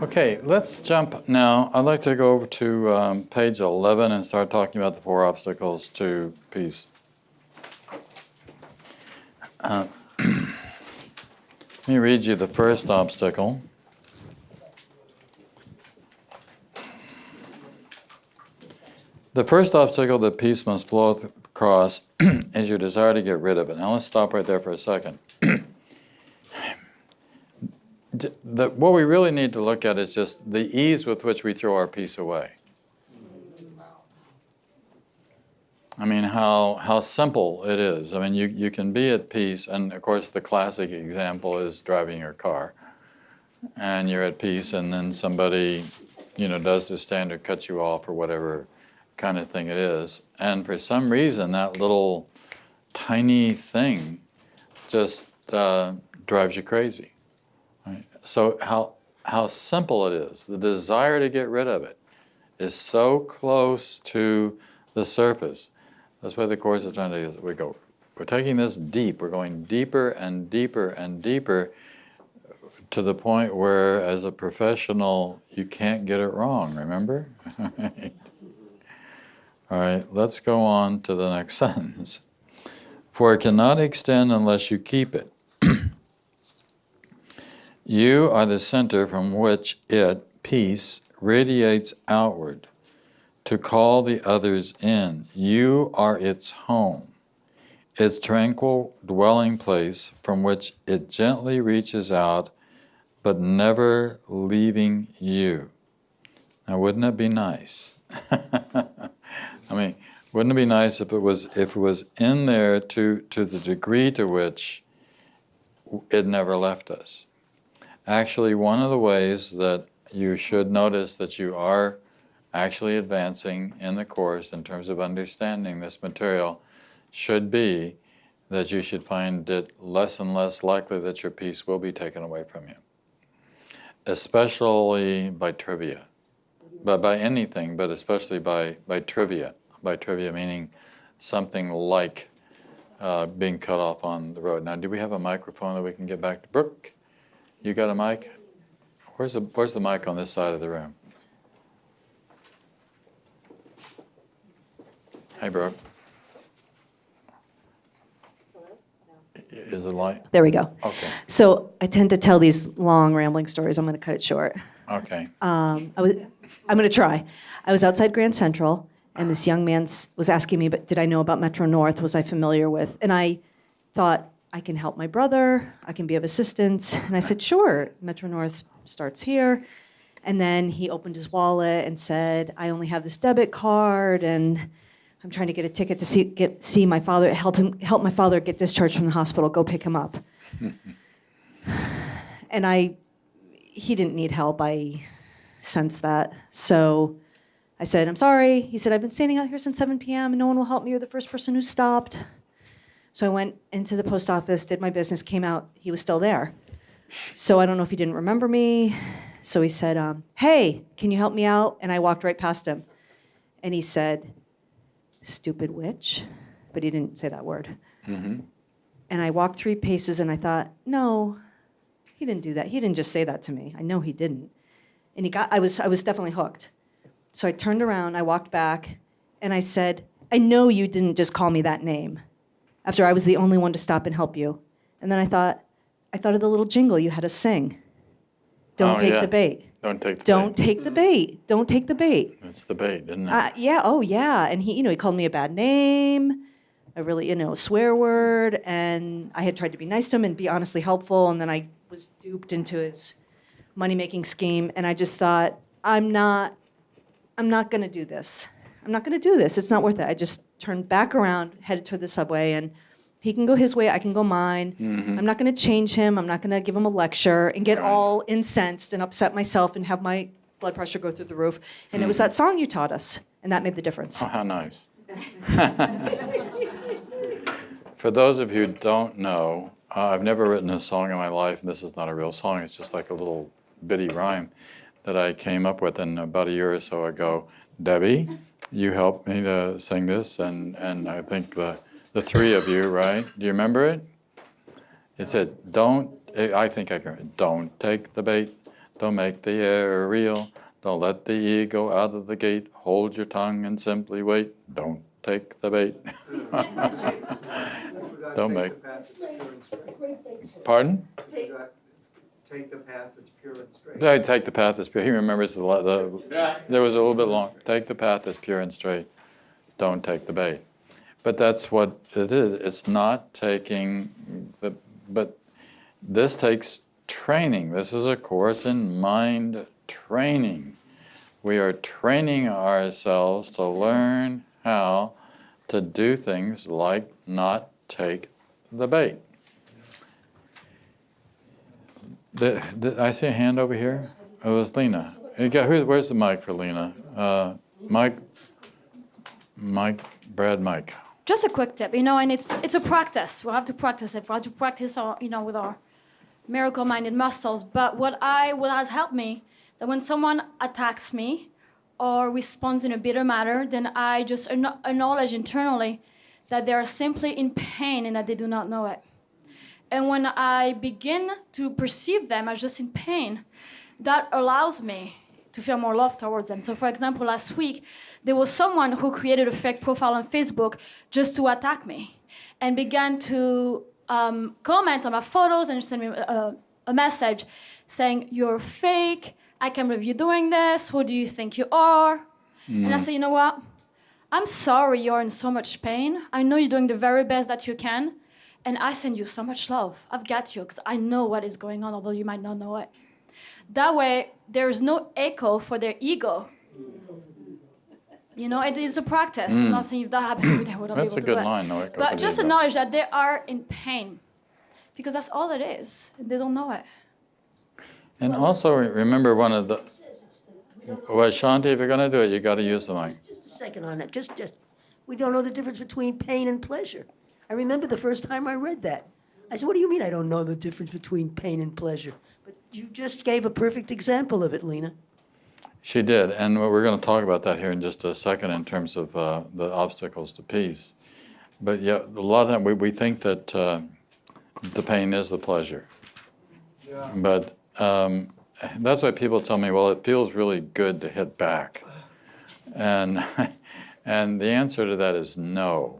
Okay, let's jump now. I'd like to go over to page 11 and start talking about the 4 obstacles to peace. Let me read you the first obstacle. The first obstacle that peace must flow across is your desire to get rid of it. Now let's stop right there for a second. What we really need to look at is just the ease with which we throw our peace away. I mean, how simple it is. I mean, you can be at peace, and of course the classic example is driving your car. And you're at peace, and then somebody, does the standard, cut you off or whatever kind of thing it is. And for some reason, that little tiny thing just drives you crazy. Right? So how simple it is. The desire to get rid of it is so close to the surface. That's why the Course is trying to do. We're taking this deep. We're going deeper and deeper and deeper to the point where, as a professional, you can't get it wrong, remember? All right, let's go on to the next sentence. For it cannot extend unless you keep it. You are the center from which it, peace, radiates outward to call the others in. You are its home, its tranquil dwelling place from which it gently reaches out, but never leaving you. Now, wouldn't it be nice? I mean, wouldn't it be nice if it was in there to the degree to which it never left us? Actually, one of the ways that you should notice that you are actually advancing in the Course in terms of understanding this material should be that you should find it less and less likely that your peace will be taken away from you, especially by trivia. But by anything, but especially by trivia. By trivia meaning something like being cut off on the road. Now, do we have a microphone that we can get back to? Brooke, you got a mic? Where's the mic on this side of the room? Hey, Brooke. Hello? No. Is it light? There we go. Okay. So I tend to tell these long, rambling stories. I'm going to cut it short. Okay. I'm going to try. I was outside Grand Central, and this young man was asking me, but did I know about Metro North? Was I familiar with? And I thought, I can help my brother. I can be of assistance. And I said, sure. Metro North starts here. And then he opened his wallet and said, I only have this debit card, and I'm trying to get a ticket to see my father, help my father get discharged from the hospital, go pick him up. And he didn't need help. I sensed that. So I said, I'm sorry. He said, I've been standing out here since 7 p.m. and no one will help me. You're the first person who stopped. So I went into the post office, did my business, came out. He was still there. So I don't know if he didn't remember me. So he said, hey, can you help me out? And I walked right past him. And he said, stupid witch. But he didn't say that word. Mm-hmm. And I walked 3 paces and I thought, no, he didn't do that. He didn't just say that to me. I know he didn't. And I was definitely hooked. So I turned around, I walked back, and I said, I know you didn't just call me that name after I was the only one to stop and help you. And then I thought of the little jingle you had to sing. Don't take the bait. Don't take the Don't bait. take the bait. Don't take the bait. It's the bait, isn't it? Yeah, oh yeah. And he called me a bad name, a really, swear word, and I had tried to be nice to him and be honestly helpful, and then I was duped into his money-making scheme, and I just thought, I'm not gonna do this. I'm not gonna do this. It's not worth it. I just turned back around, headed toward the subway, and he can go his way, I can go mine. Mm-hmm. I'm not gonna change him. I'm not gonna give him a lecture and get all incensed and upset myself and have my blood pressure go through the roof. And It was that song you taught us, and that made the difference. Oh, how nice. For those of you who don't know, I've never written a song in my life, and this is not a real song. It's just like a little bitty rhyme that I came up with, and about a year or so ago, Debbie, you helped me to sing this, and I think the 3 of you, right? Do you remember it? It said, don't take the bait, Don't make the error real. Don't let the ego out of the gate. Hold your tongue and simply wait. Don't take the bait. Don't make. Pardon? Take the path that's pure and straight. Yeah, take the path that's pure. He remembers there was a little bit long. Take the path that's pure and straight. Don't take the bait. But that's what it is. It's not taking the. But this takes training. This is a course in mind training. We are training ourselves to learn how to do things like not take the bait. I see a hand over here. It was Lena. Where's the mic for Lena? Mike, Brad, Mike. Just a quick tip, and it's a practice. We'll have to practice it. We'll have to practice our, with our miracle-minded muscles. But what has helped me, that when someone attacks me or responds in a bitter manner, then I just acknowledge internally that they are simply in pain and that they do not know it. And when I begin to perceive them as just in pain, that allows me to feel more love towards them. So for example, last week, there was someone who created a fake profile on Facebook just to attack me and began to comment on my photos and send me a message saying, "You're fake, I can't believe you're doing this, who do you think you are?" And I said, you know what? I'm sorry you're in so much pain. I know you're doing the very best that you can. And I send you so much love. I've got you because I know what is going on, although you might not know it. That way, there is no echo for their ego. It is a practice. I'm not saying if that happened every day, we don't be able That's to a good do it. line, no echo. But just acknowledge that they are in pain. Because that's all it is. They don't know it. And also remember one of the. Well, Shanti, if you're going to do it, you got to use the mic. Just a second on that. Just we don't know the difference between pain and pleasure. I remember the first time I read that. I said, what do you mean I don't know the difference between pain and pleasure? But you just gave a perfect example of it, Lena. She did, and we're going to talk about that here in just a second in terms of the obstacles to peace. But yeah, a lot of time we think that the pain is the pleasure. Yeah. But that's why people tell me, well, it feels really good to hit back. And, and the answer to that is no.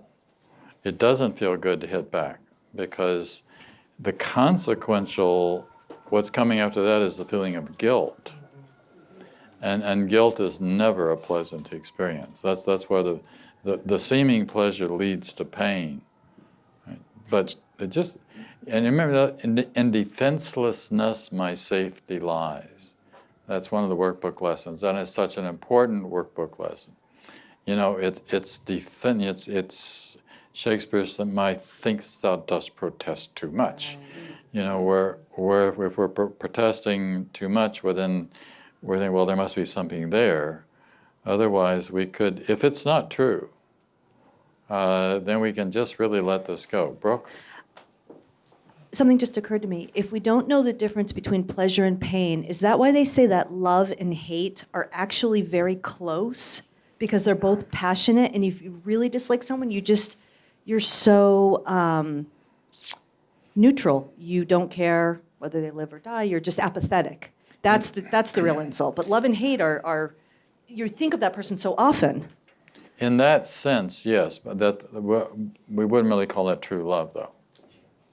It doesn't feel good to hit back because the consequential, what's coming after that is the feeling of guilt. And guilt is never a pleasant experience. That's where the seeming pleasure leads to pain. Right? But it just, and remember that in defenselessness my safety lies. That's one of the workbook lessons, and it's such an important workbook lesson. It's Shakespeare's "My thinks thou dost protest too much." Where if we're protesting too much, we're thinking, well, there must be something there. Otherwise, we could, if it's not true, then we can just really let this go. Brooke? Something just occurred to me. If we don't know the difference between pleasure and pain, is that why they say that love and hate are actually very close? Because they're both passionate, and if you really dislike someone, you're so neutral. You don't care whether they live or die. You're just apathetic. That's the real insult. But love and hate are you think of that person so often. In that sense, yes, but we wouldn't really call that true love, though.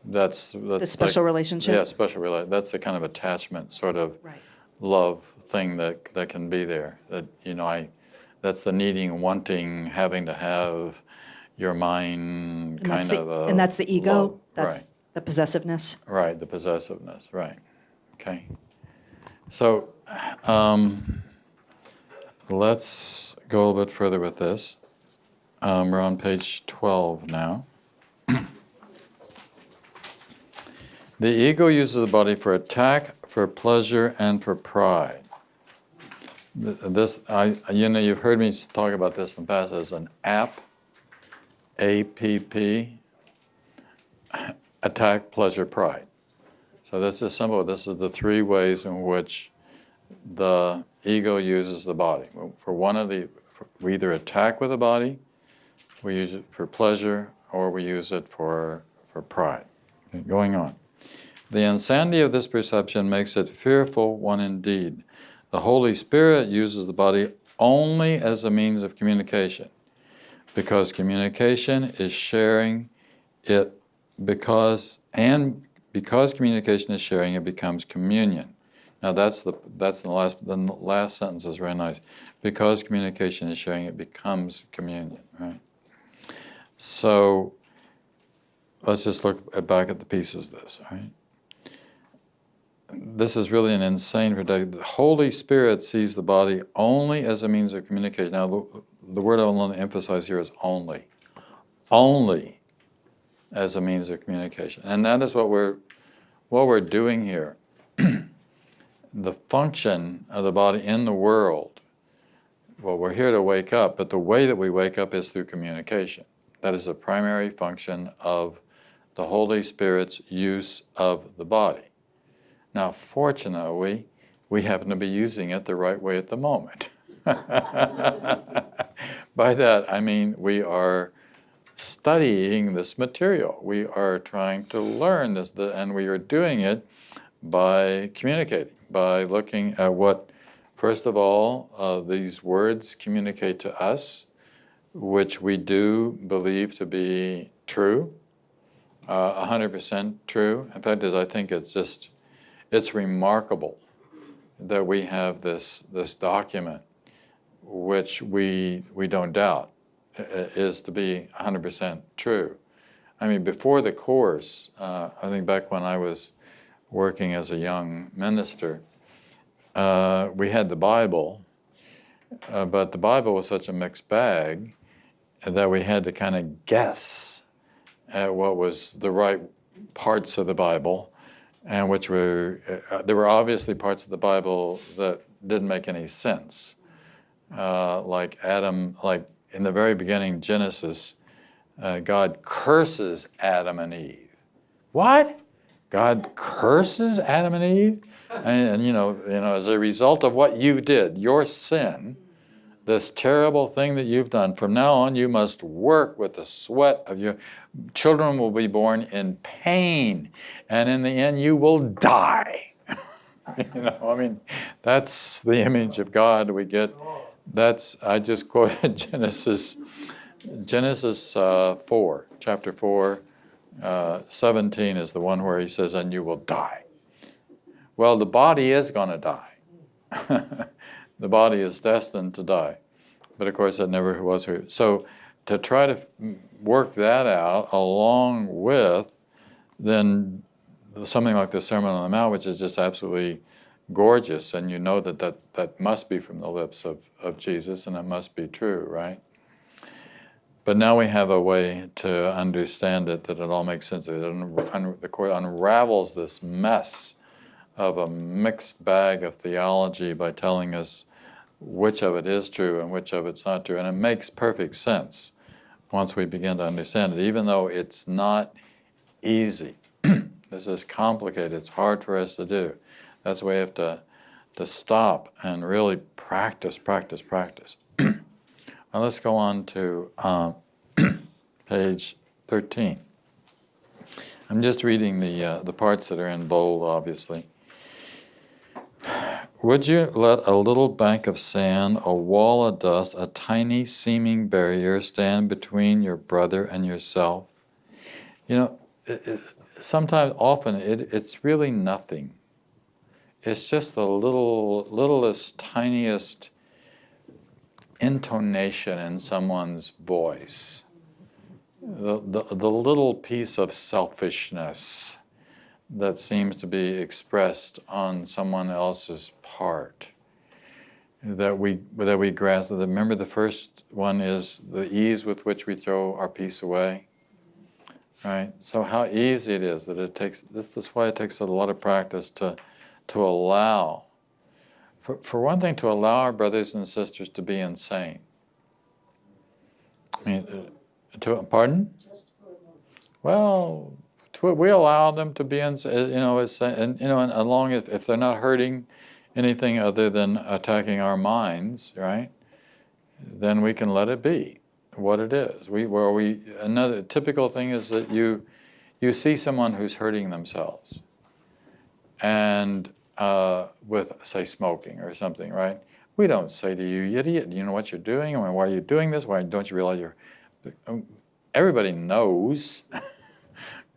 That's The special relationship? Yeah, special relationship. That's the kind of attachment sort of Right. love thing that can be there. That's the needing, wanting, having to have your mind kind of a. And that's the ego? love. That's Right. the possessiveness? Right, the possessiveness, right. Okay. So let's go a little bit further with this. We're on page 12 now. The ego uses the body for attack, for pleasure, and for pride. You've heard me talk about this in the past as an APP, A-P-P, attack, pleasure, pride. So this is simple. This is the three ways in which the ego uses the body. For one of we either attack with the body, we use it for pleasure, or we use it for pride. Okay, going on. The insanity of this perception makes it fearful one indeed. The Holy Spirit uses the body only as a means of communication, because communication is sharing it, because communication is sharing, it becomes communion. Now the last sentence is very nice. Because communication is sharing, it becomes communion, right? So let's just look back at the pieces of this, right? This is really an insane prediction. The Holy Spirit sees the body only as a means of communication. Now, the word I want to emphasize here is only. Only as a means of communication. And that is what we're doing here. The function of the body in the world, well, we're here to wake up, but the way that we wake up is through communication. That is the primary function of the Holy Spirit's use of the body. Now, fortunately, we happen to be using it the right way at the moment. By that, I mean we are studying this material. We are trying to learn this, and we are doing it by communicating, by looking at what, first of all, these words communicate to us, which we do believe to be true, 100% true. In fact, I think it's remarkable that we have this document, which we don't doubt is to be 100% true. I mean, before the course, I think back when I was working as a young minister, we had the Bible, but the Bible was such a mixed bag that we had to kind of guess at what was the right parts of the Bible, and which there were obviously parts of the Bible that didn't make any sense. Like Adam, like in the very beginning, Genesis, God curses Adam and Eve. What? God curses Adam and Eve? And you know, as a result of what you did, your sin, this terrible thing that you've done, from now on you must work with the sweat of your children will be born in pain, and in the end you will die. I mean, that's the image of God we get. I just quoted Genesis 4, chapter 4, 17 is the one where he says, and you will die. Well, the body is going to die. The body is destined to die. But of course, that never was true. So to try to work that out along with then something like the Sermon on the Mount, which is just absolutely gorgeous, and you know that must be from the lips of Jesus, and it must be true, right? But now we have a way to understand it, that it all makes sense. The Court unravels this mess of a mixed bag of theology by telling us which of it is true and which of it's not true. And it makes perfect sense once we begin to understand it, even though it's not easy. This is complicated. It's hard for us to do. That's why we have to stop and really practice. Now let's go on to page 13. I'm just reading the parts that are in bold, obviously. Would you let a little bank of sand, a wall of dust, a tiny seeming barrier stand between your brother and yourself? Often it's really nothing. It's just the littlest, tiniest intonation in someone's voice. The little piece of selfishness that seems to be expressed on someone else's part that we grasp. Remember, the first one is the ease with which we throw our peace away, right? So how easy it is that it takes. This is why it takes a lot of practice to allow. For one thing, to allow our brothers and sisters to be insane. I mean, pardon? Well, we allow them to be, and along if they're not hurting anything other than attacking our minds, right? Then we can let it be what it is. Another typical thing is that you see someone who's hurting themselves, and with, say, smoking or something, right? We don't say to you, "You idiot, you know what you're doing? I mean, why are you doing this? Why don't you realize you're..." Everybody knows,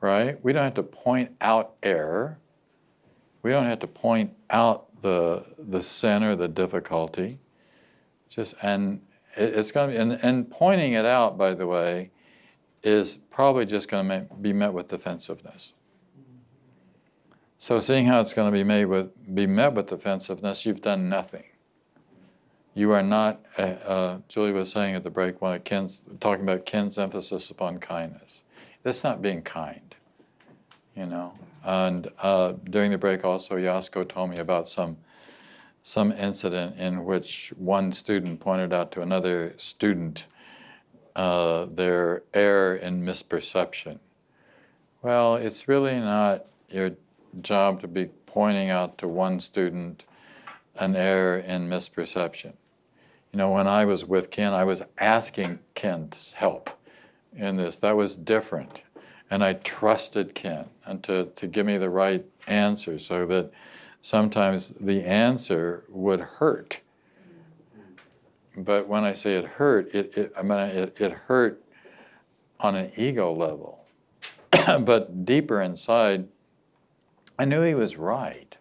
right? We don't have to point out error. We don't have to point out the sin or the difficulty. It's going to be, and pointing it out, by the way, is probably just going to be met with defensiveness. So seeing how it's going to be met with defensiveness, you've done nothing. You are not, Julie was saying at the break, talking about Ken's emphasis upon kindness. That's not being kind, you know. And during the break also, Yasko told me about some incident in which one student pointed out to another student their error in misperception. Well, it's really not your job to be pointing out to one student an error in misperception. You know, when I was with Ken, I was asking Ken's help in this. That was different. And I trusted Ken and to give me the right answer, so that sometimes the answer would hurt. But when I say it hurt, it hurt on an ego level. But deeper inside, I knew he was right.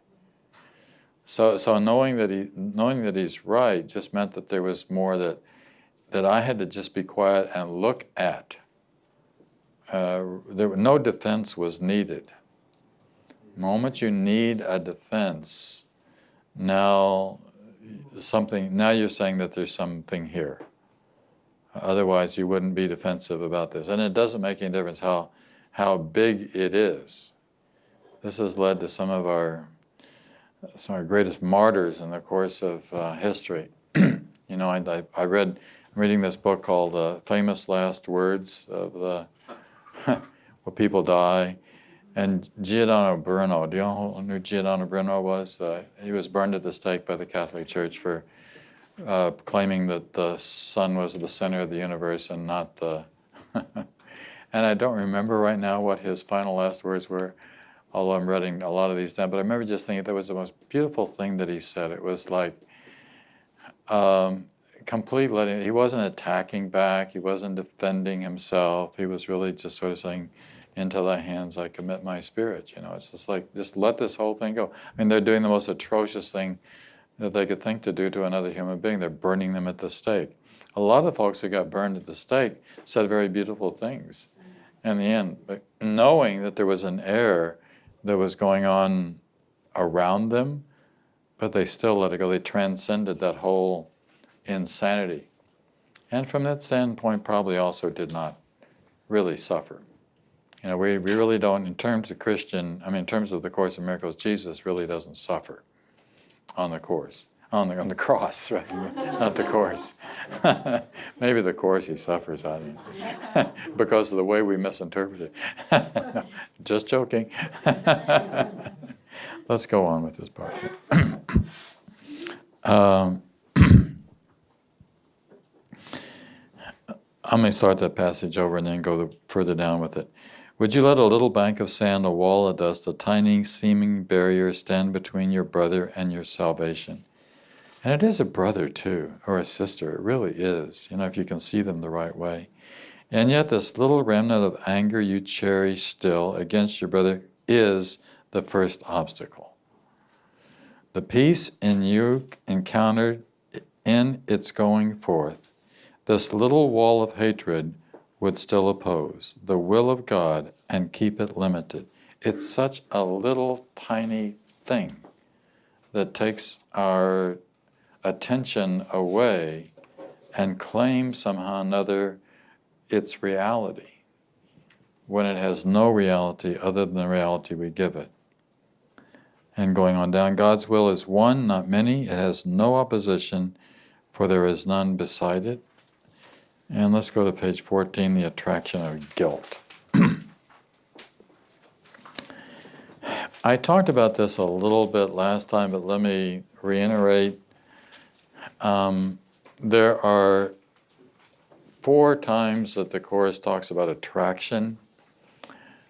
So knowing that he's right just meant that there was more that I had to just be quiet and look at. No defense was needed. The moment you need a defense, now you're saying that there's something here. Otherwise, you wouldn't be defensive about this. And it doesn't make any difference how big it is. This has led to some of our greatest martyrs in the course of history. You know, I'm reading this book called Famous Last Words of the where people die. And Giordano Bruno, do you know who Giordano Bruno was? He was burned at the stake by the Catholic Church for claiming that the sun was the center of the universe and not the... And I don't remember right now what his final last words were, although I'm writing a lot of these down, but I remember just thinking that was the most beautiful thing that he said. It was like complete letting... He wasn't attacking back, he wasn't defending himself, he was really just sort of saying, "Into thy hands I commit my spirit." You know, it's just like, just let this whole thing go. I mean, they're doing the most atrocious thing that they could think to do to another human being. They're burning them at the stake. A lot of folks who got burned at the stake said very beautiful things in the end, but knowing that there was an error that was going on around them, but they still let it go. They transcended that whole insanity. And from that standpoint, probably also did not really suffer. You know, we really don't, in terms of in terms of the Course in Miracles, Jesus really doesn't suffer on the Course, on the cross, right? Not the Course. Maybe the Course he suffers, I don't know, because of the way we misinterpret it. Just joking. Let's go on with this part. I'm going to start that passage over and then go further down with it. Would you let a little bank of sand, a wall of dust, a tiny seeming barrier stand between your brother and your salvation? And it is a brother too, or a sister. It really is, you know, if you can see them the right way. And yet this little remnant of anger you cherish still against your brother is the first obstacle. The peace in you encountered in its going forth, this little wall of hatred would still oppose the will of God and keep it limited. It's such a little tiny thing that takes our attention away and claims somehow or another its reality, when it has no reality other than the reality we give it. And going on down, God's will is one, not many. It has no opposition, for there is none beside it. And let's go to page 14, the attraction of guilt. I talked about this a little bit last time, but let me reiterate. There are 4 times that the Course talks about attraction.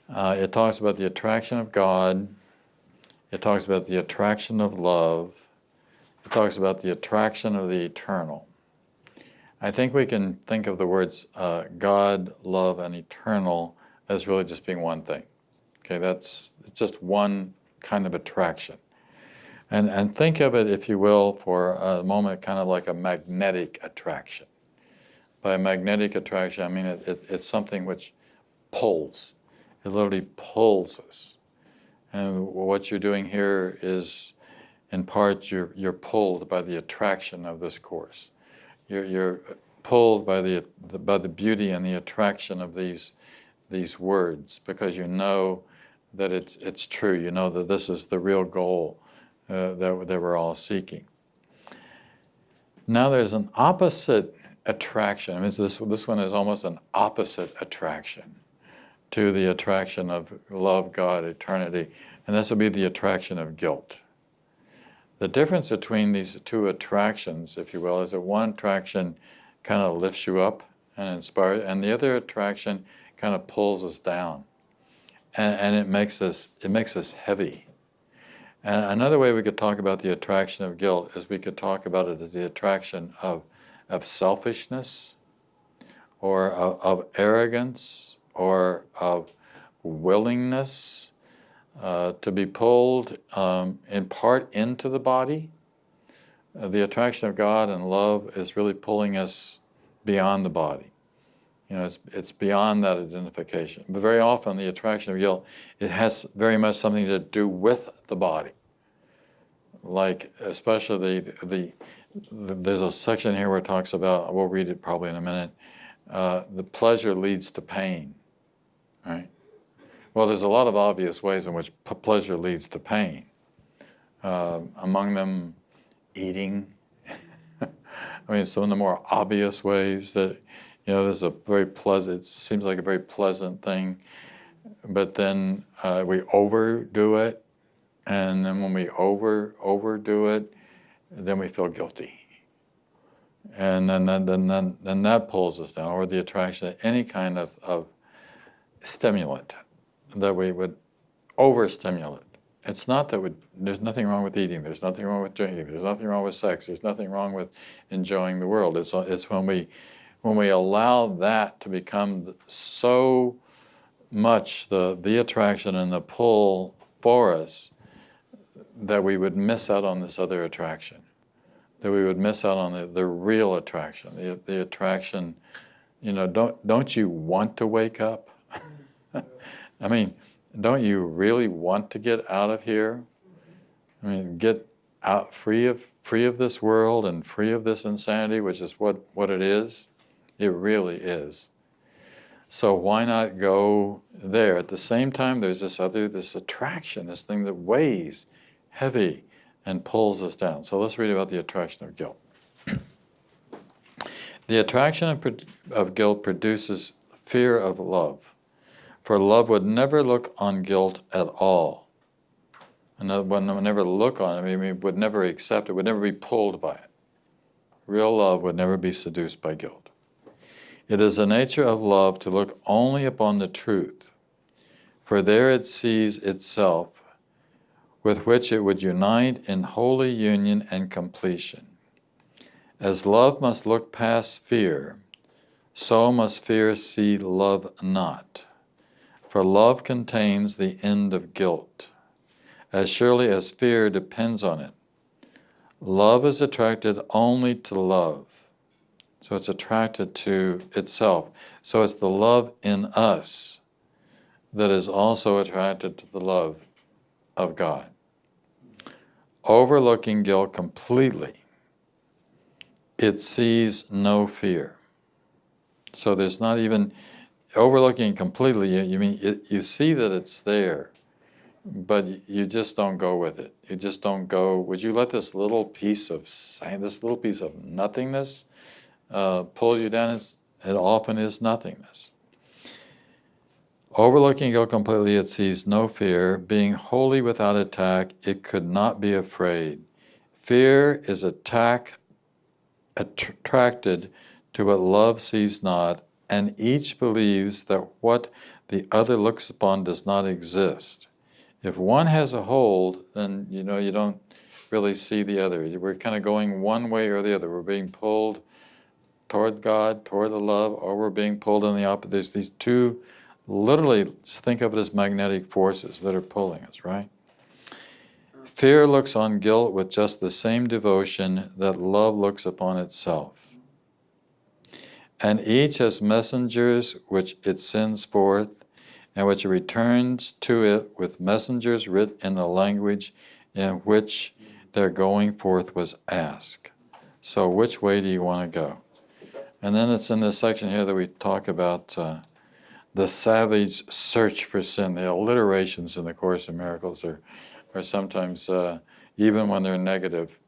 It talks about the attraction of God. It talks about the attraction of love. It talks about the attraction of the eternal. I think we can think of the words God, love, and eternal as really just being one thing. Okay, it's just one kind of attraction. And think of it, if you will, for a moment, kind of like a magnetic attraction. By magnetic attraction, I mean it's something which pulls. It literally pulls us. And what you're doing here is, in part, you're pulled by the attraction of this course. You're pulled by the beauty and the attraction of these words, because you know that it's true. You know that this is the real goal that we're all seeking. Now there's an opposite attraction. I mean, this one is almost an opposite attraction to the attraction of love, God, eternity, and this will be the attraction of guilt. The difference between these two attractions, if you will, is that one attraction kind of lifts you up and inspires, and the other attraction kind of pulls us down, and it makes us heavy. And another way we could talk about the attraction of guilt is we could talk about it as the attraction of selfishness, or of arrogance, or of willingness to be pulled in part into the body. The attraction of God and love is really pulling us beyond the body. You know, it's beyond that identification. But very often the attraction of guilt, it has very much something to do with the body. Like especially there's a section here where it talks about, we'll read it probably in a minute, the pleasure leads to pain, right? Well, there's a lot of obvious ways in which pleasure leads to pain. Among them, eating. I mean, some of the more obvious ways that, you know, this is a very pleasant, it seems like a very pleasant thing, but then we overdo it, and then when we overdo it, then we feel guilty. And then that pulls us down, or the attraction of any kind of stimulant that we would overstimulate. It's not that there's nothing wrong with eating, there's nothing wrong with drinking, there's nothing wrong with sex, there's nothing wrong with enjoying the world. It's when we allow that to become so much the attraction and the pull for us that we would miss out on this other attraction, that we would miss out on the real attraction, the attraction, you know, don't you want to wake up? I mean, don't you really want to get out of here? I mean, get out free of this world and free of this insanity, which is what it is. It really is. So why not go there? At the same time, there's this attraction, this thing that weighs heavy and pulls us down. So let's read about the attraction of guilt. The attraction of guilt produces fear of love. For love would never look on guilt at all. And would never look on it, I mean, would never accept it, would never be pulled by it. Real love would never be seduced by guilt. It is the nature of love to look only upon the truth, for there it sees itself, with which it would unite in holy union and completion. As love must look past fear, so must fear see love not. For love contains the end of guilt, as surely as fear depends on it. Love is attracted only to love, so it's attracted to itself. So it's the love in us that is also attracted to the love of God. Overlooking guilt completely, it sees no fear. So there's not even overlooking completely. You see that it's there, but you just don't go with it. You just don't go. Would you let this little piece of nothingness pull you down? It often is nothingness. Overlooking guilt completely, it sees no fear. Being wholly without attack, it could not be afraid. Fear is attracted to what love sees not, and each believes that what the other looks upon does not exist. If one has a hold, then you don't really see the other. We're kind of going one way or the other. We're being pulled toward God, toward the love, or we're being pulled in the opposite. There's these two, literally, just think of it as magnetic forces that are pulling us, right? Fear looks on guilt with just the same devotion that love looks upon itself. And each has messengers which it sends forth, and which returns to it with messengers written in the language in which their going forth was asked. So which way do you want to go? And then it's in this section here that we talk about the savage search for sin. The alliterations in the Course in Miracles are sometimes, even when they're negative,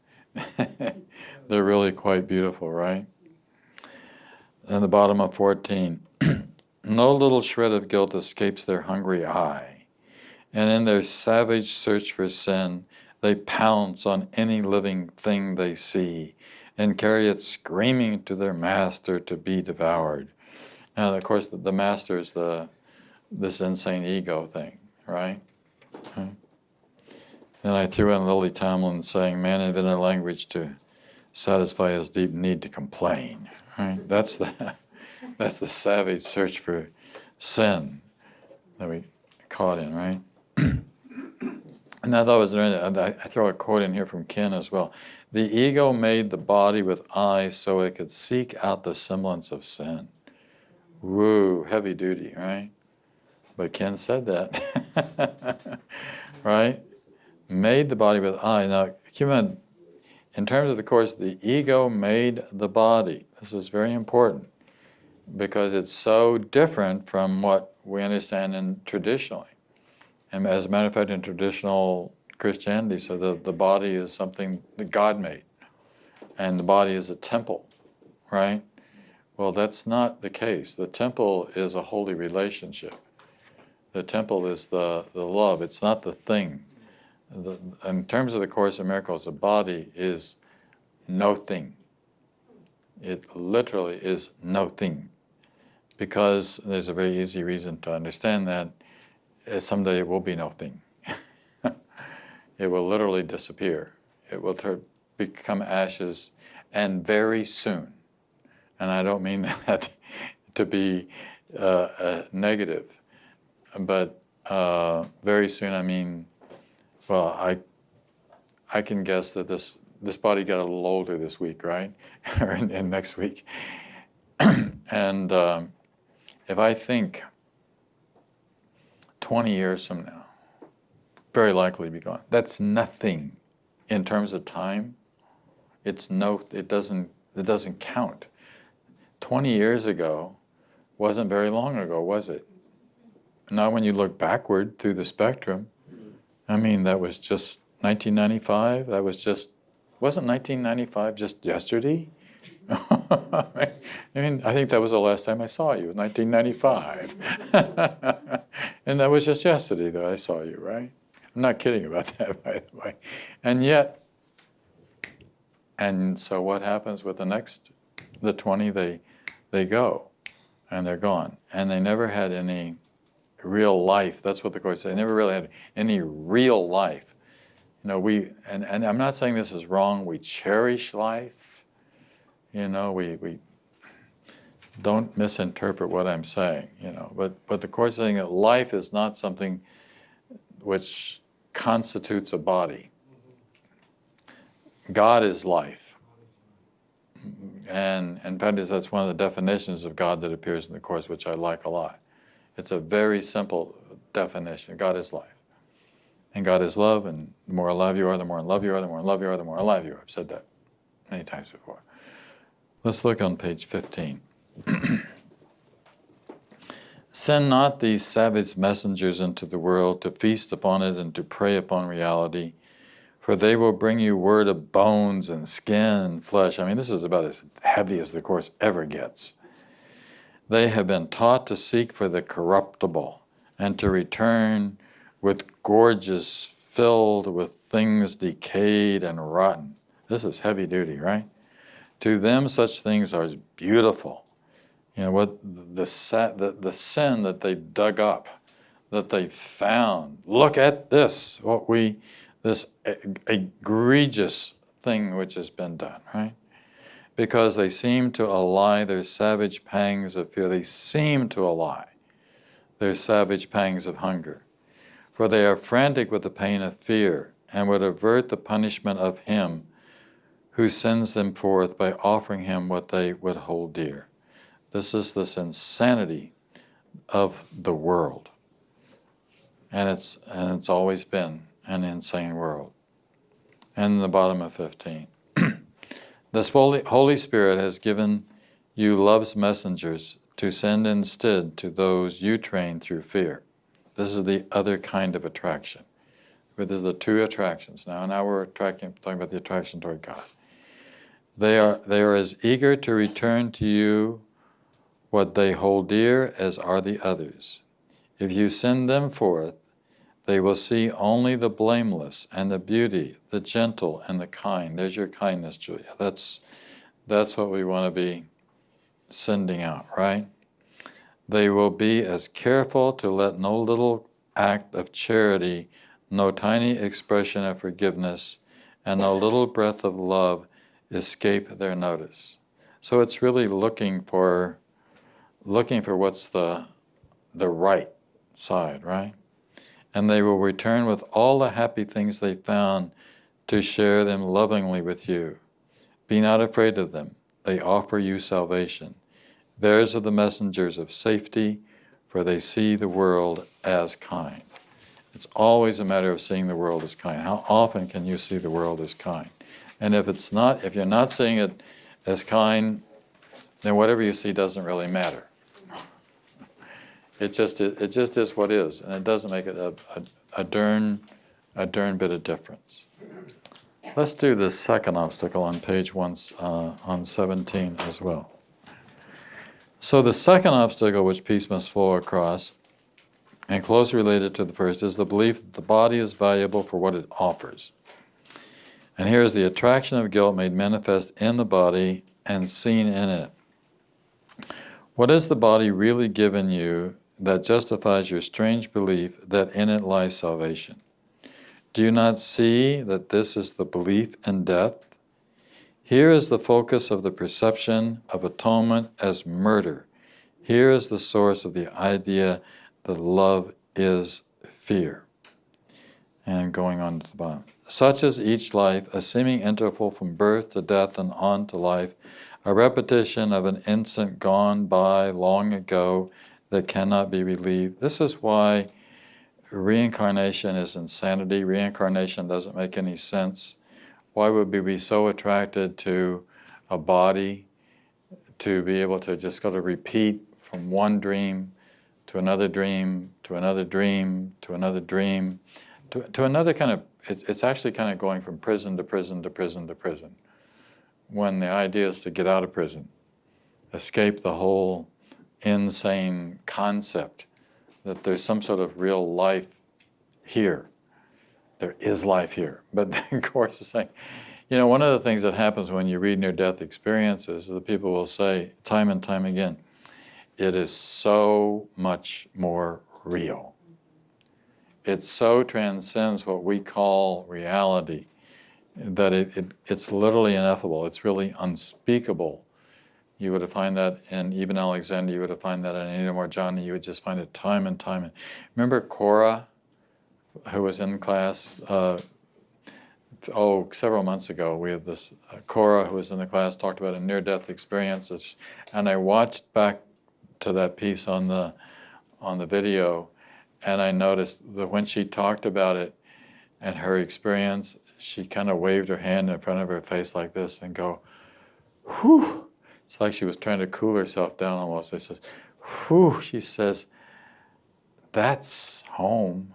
they're really quite beautiful, right? And the bottom of 14, no little shred of guilt escapes their hungry eye, and in their savage search for sin, they pounce on any living thing they see and carry it screaming to their master to be devoured. And of course, the master is this insane ego thing, right? Then I threw in Lily Tomlin saying, man invented language to satisfy his deep need to complain. Right? That's the savage search for sin that we caught in, right? And I thought it was I throw a quote in here from Ken as well. The ego made the body with eyes so it could seek out the semblance of sin. Woo, heavy duty, right? But Ken said that, right? Made the body with eyes. Now, keep in mind, in terms of the Course, the ego made the body. This is very important because it's so different from what we understand in traditionally. And as a matter of fact, in traditional Christianity, so the body is something that God made, and the body is a temple, right? Well, that's not the case. The temple is a holy relationship. The temple is the love. It's not the thing. In terms of the Course in Miracles, the body is no thing. It literally is no thing. Because there's a very easy reason to understand that. Someday it will be no thing. It will literally disappear. It will become ashes, and very soon. And I don't mean that to be negative, but very soon I mean, well, I can guess that this body got a little older this week, right? and next week. And if I think 20 years from now, very likely be gone. That's nothing in terms of time. It doesn't count. 20 years ago wasn't very long ago, was it? Not when you look backward through the spectrum. I mean, that was just 1995. Wasn't 1995 just yesterday? I mean, I think that was the last time I saw you, 1995. And that was just yesterday that I saw you, right? I'm not kidding about that, by the way. And so what happens with the 20, they go, and they're gone. And they never had any real life. That's what the Course said. They never really had any real life. You know, and I'm not saying this is wrong. We cherish life. You know, we don't misinterpret what I'm saying, you know. But the Course is saying that life is not something which constitutes a body. God is life. And in fact, that's one of the definitions of God that appears in the Course, which I like a lot. It's a very simple definition. God is life. And God is love, and the more alive you are, the more in love you are, the more in love you are, the more alive you are. I've said that many times before. Let's look on page 15. Send not these savage messengers into the world to feast upon it and to prey upon reality, for they will bring you word of bones and skin and flesh. I mean, this is about as heavy as the Course ever gets. They have been taught to seek for the corruptible and to return with gorges filled with things decayed and rotten. This is heavy duty, right? To them, such things are beautiful. You know what? The sin that they dug up, that they found. Look at this, this egregious thing which has been done, right? Because they seem to allay their savage pangs of fear. They seem to allay their savage pangs of hunger. For they are frantic with the pain of fear, and would avert the punishment of him who sends them forth by offering him what they would hold dear. This is this insanity of the world. And it's always been an insane world. And in the bottom of 15. This Holy Spirit has given you love's messengers to send instead to those you train through fear. This is the other kind of attraction. But there's the two attractions. Now we're talking about the attraction toward God. They are as eager to return to you what they hold dear as are the others. If you send them forth, they will see only the blameless and the beauty, the gentle and the kind. There's your kindness, Julia. That's what we want to be sending out, right? They will be as careful to let no little act of charity, no tiny expression of forgiveness, and no little breath of love escape their notice. So it's really looking for what's the right side, right? And they will return with all the happy things they found to share them lovingly with you. Be not afraid of them. They offer you salvation. Theirs are the messengers of safety, for they see the world as kind. It's always a matter of seeing the world as kind. How often can you see the world as kind? And if you're not seeing it as kind, then whatever you see doesn't really matter. It just is what is, and it doesn't make it a darn bit of difference. Let's do the second obstacle on page on 17 as well. So the second obstacle which peace must flow across, and closely related to the first, is the belief that the body is valuable for what it offers. And here is the attraction of guilt made manifest in the body and seen in it. What has the body really given you that justifies your strange belief that in it lies salvation? Do you not see that this is the belief in death? Here is the focus of the perception of atonement as murder. Here is the source of the idea that love is fear. And going on to the bottom. Such is each life, a seeming interval from birth to death and on to life, a repetition of an instant gone by long ago that cannot be relieved. This is why reincarnation is insanity. Reincarnation doesn't make any sense. Why would we be so attracted to a body to be able to just go to repeat from one dream to another dream, to another dream, to another dream, to another kind of, it's actually kind of going from prison to prison to prison to prison, when the idea is to get out of prison, escape the whole insane concept that there's some sort of real life here. There is life here. But the Course is saying, one of the things that happens when you read near-death experiences, the people will say time and time again, it is so much more real. It so transcends what we call reality that it's literally ineffable. It's really unspeakable. You would find that in Ibn Alexander, you would find that in Anita Morjani, you would just find it time and time. Remember Cora, who was in class, several months ago, we had this, Cora, who was in the class, talked about a near-death experience, and I watched back to that piece on the video, and I noticed that when she talked about it and her experience, she kind of waved her hand in front of her face like this and go, whew. It's like she was trying to cool herself down almost. I says, whew, she says, that's home.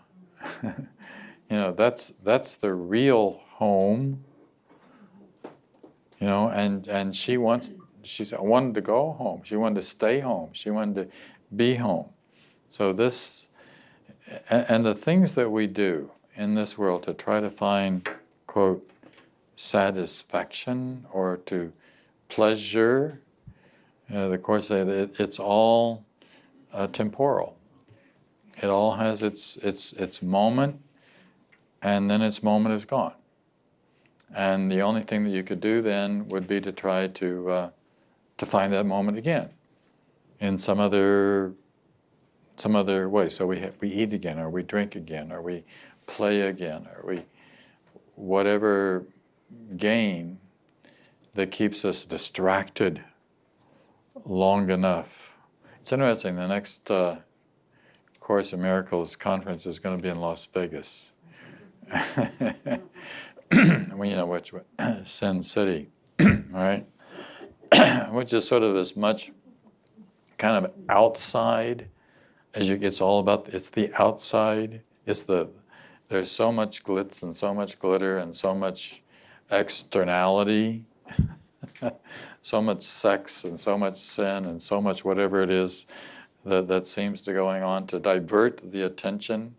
That's the real home. And she said, I wanted to go home. She wanted to stay home. She wanted to be home. So this, and the things that we do in this world to try to find, quote, satisfaction or to pleasure, the Course says that it's all temporal. It all has its moment, and then its moment is gone. And the only thing that you could do then would be to try to find that moment again in some other way. So we eat again, or we drink again, or we play again, or we whatever game that keeps us distracted long enough. It's interesting. The next Course in Miracles conference is going to be in Las Vegas. Well, you know which Sin City, right? Which is sort of as much kind of outside as you. It's all about. It's the outside. There's so much glitz and so much glitter and so much externality, so much sex and so much sin and so much whatever it is that seems to going on to divert the attention,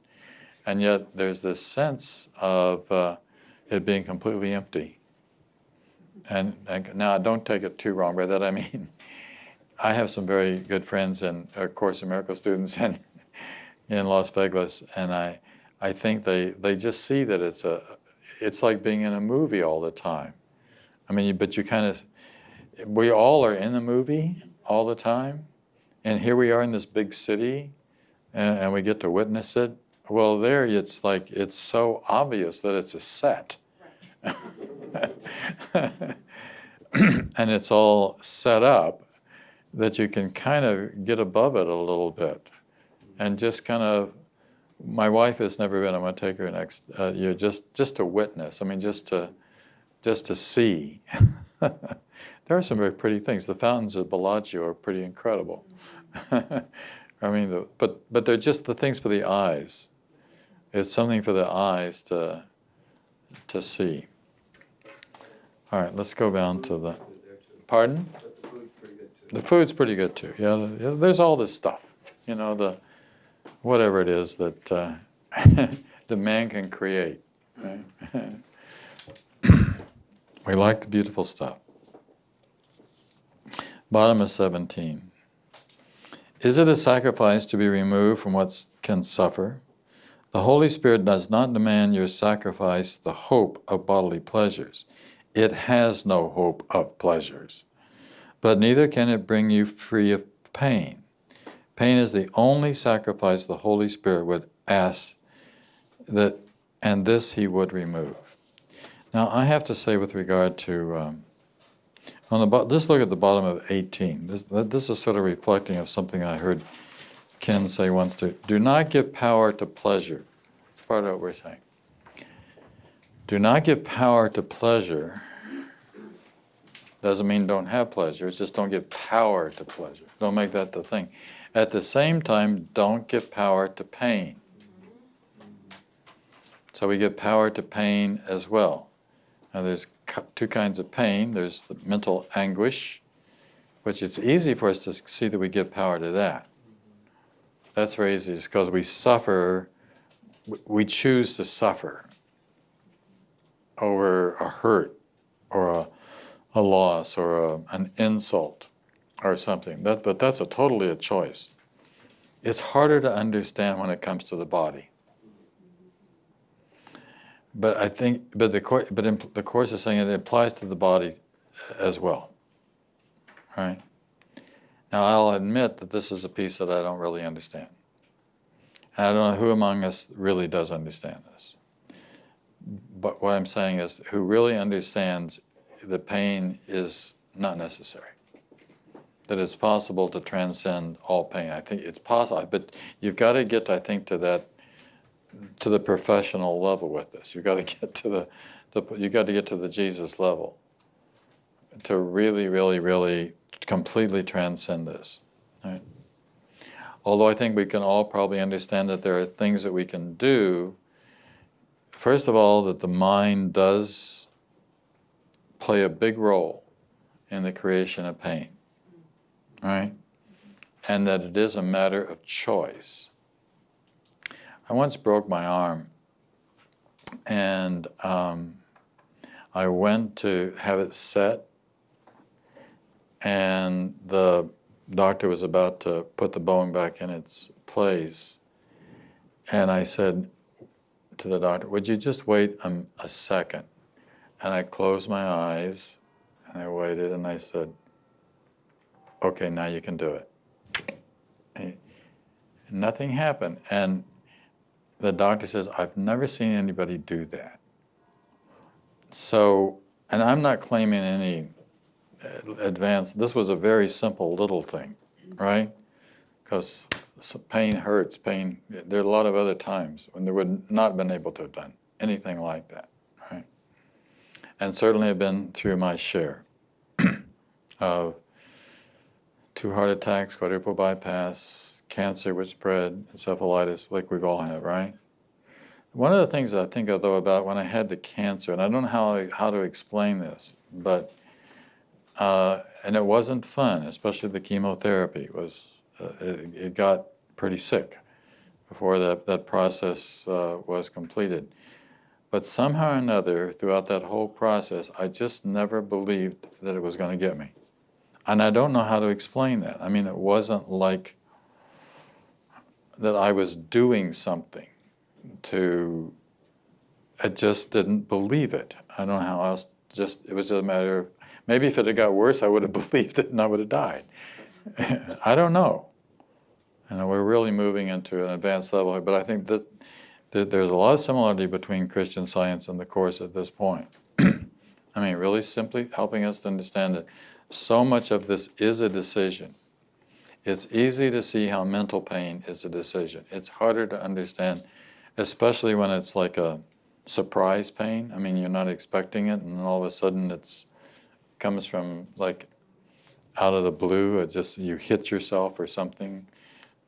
and yet there's this sense of it being completely empty. And now, don't take it too wrong by that. I mean, I have some very good friends and Course in Miracles students in Las Vegas, and I think they just see that it's like being in a movie all the time. I mean, but we all are in the movie all the time, and here we are in this big city, and we get to witness it. Well, there it's like it's so obvious that it's a set. And it's all set up that you can kind of get above it a little bit and just kind of. My wife has never been. I'm going to take her next year just to witness. I mean, just to see. There are some very pretty things. The fountains of Bellagio are pretty incredible. I mean, but they're just the things for the eyes. It's something for the eyes to see. All right, let's go down to the. Pardon? But the food's pretty good too. The food's pretty good too. Yeah, there's all this stuff. You know, the whatever it is that the man can create. Right? We like the beautiful stuff. Bottom of 17. Is it a sacrifice to be removed from what can suffer? The Holy Spirit does not demand your sacrifice the hope of bodily pleasures. It has no hope of pleasures. But neither can it bring you free of pain. Pain is the only sacrifice the Holy Spirit would ask that, and this he would remove. Now, I have to say with regard to, just look at the bottom of 18. This is sort of reflecting of something I heard Ken say once too. Do not give power to pleasure. It's part of what we're saying. Do not give power to pleasure. Doesn't mean don't have pleasure. It's just don't give power to pleasure. Don't make that the thing. At the same time, don't give power to pain. So we give power to pain as well. Now there's two kinds of pain. There's the mental anguish, which it's easy for us to see that we give power to that. That's very easy. It's because we suffer, we choose to suffer over a hurt or a loss or an insult or something. But that's totally a choice. It's harder to understand when it comes to the body. But I think, the Course is saying it applies to the body as well, right? Now I'll admit that this is a piece that I don't really understand. And I don't know who among us really does understand this. But what I'm saying is, who really understands that pain is not necessary. That it's possible to transcend all pain. I think it's possible, but you've got to get, I think, to the professional level with this. You've got to get to the Jesus level to really, really, really completely transcend this. Right? Although I think we can all probably understand that there are things that we can do. First of all, that the mind does play a big role in the creation of pain. Right? And that it is a matter of choice. I once broke my arm, and I went to have it set, and the doctor was about to put the bone back in its place, And I said to the doctor, would you just wait a second? And I closed my eyes, and I waited, and I said, okay, now you can do it. And nothing happened. And the doctor says, I've never seen anybody do that. So, and I'm not claiming any advance. This was a very simple little thing, right? Because pain hurts, pain. There are a lot of other times when they would not have been able to have done anything like that, right? And certainly have been through my share of 2 heart attacks, quadruple bypass, cancer which spread, encephalitis, like we've all had, right? One of the things I think of, though, about when I had the cancer, and I don't know how to explain this, but, and it wasn't fun, especially the chemotherapy. It got pretty sick before that process was completed. But somehow or another, throughout that whole process, I just never believed that it was going to get me. And I don't know how to explain that. I mean, it wasn't like that I was doing something I just didn't believe it. I don't know how else, it was just a matter of, maybe if it had got worse, I would have believed it and I would have died. I don't know. We're really moving into an advanced level here, but I think that there's a lot of similarity between Christian Science and the Course at this point. I mean, really simply helping us to understand that so much of this is a decision. It's easy to see how mental pain is a decision. It's harder to understand, especially when it's like a surprise pain. I mean, you're not expecting it, and all of a sudden it comes from like out of the blue. It just, you hit yourself or something.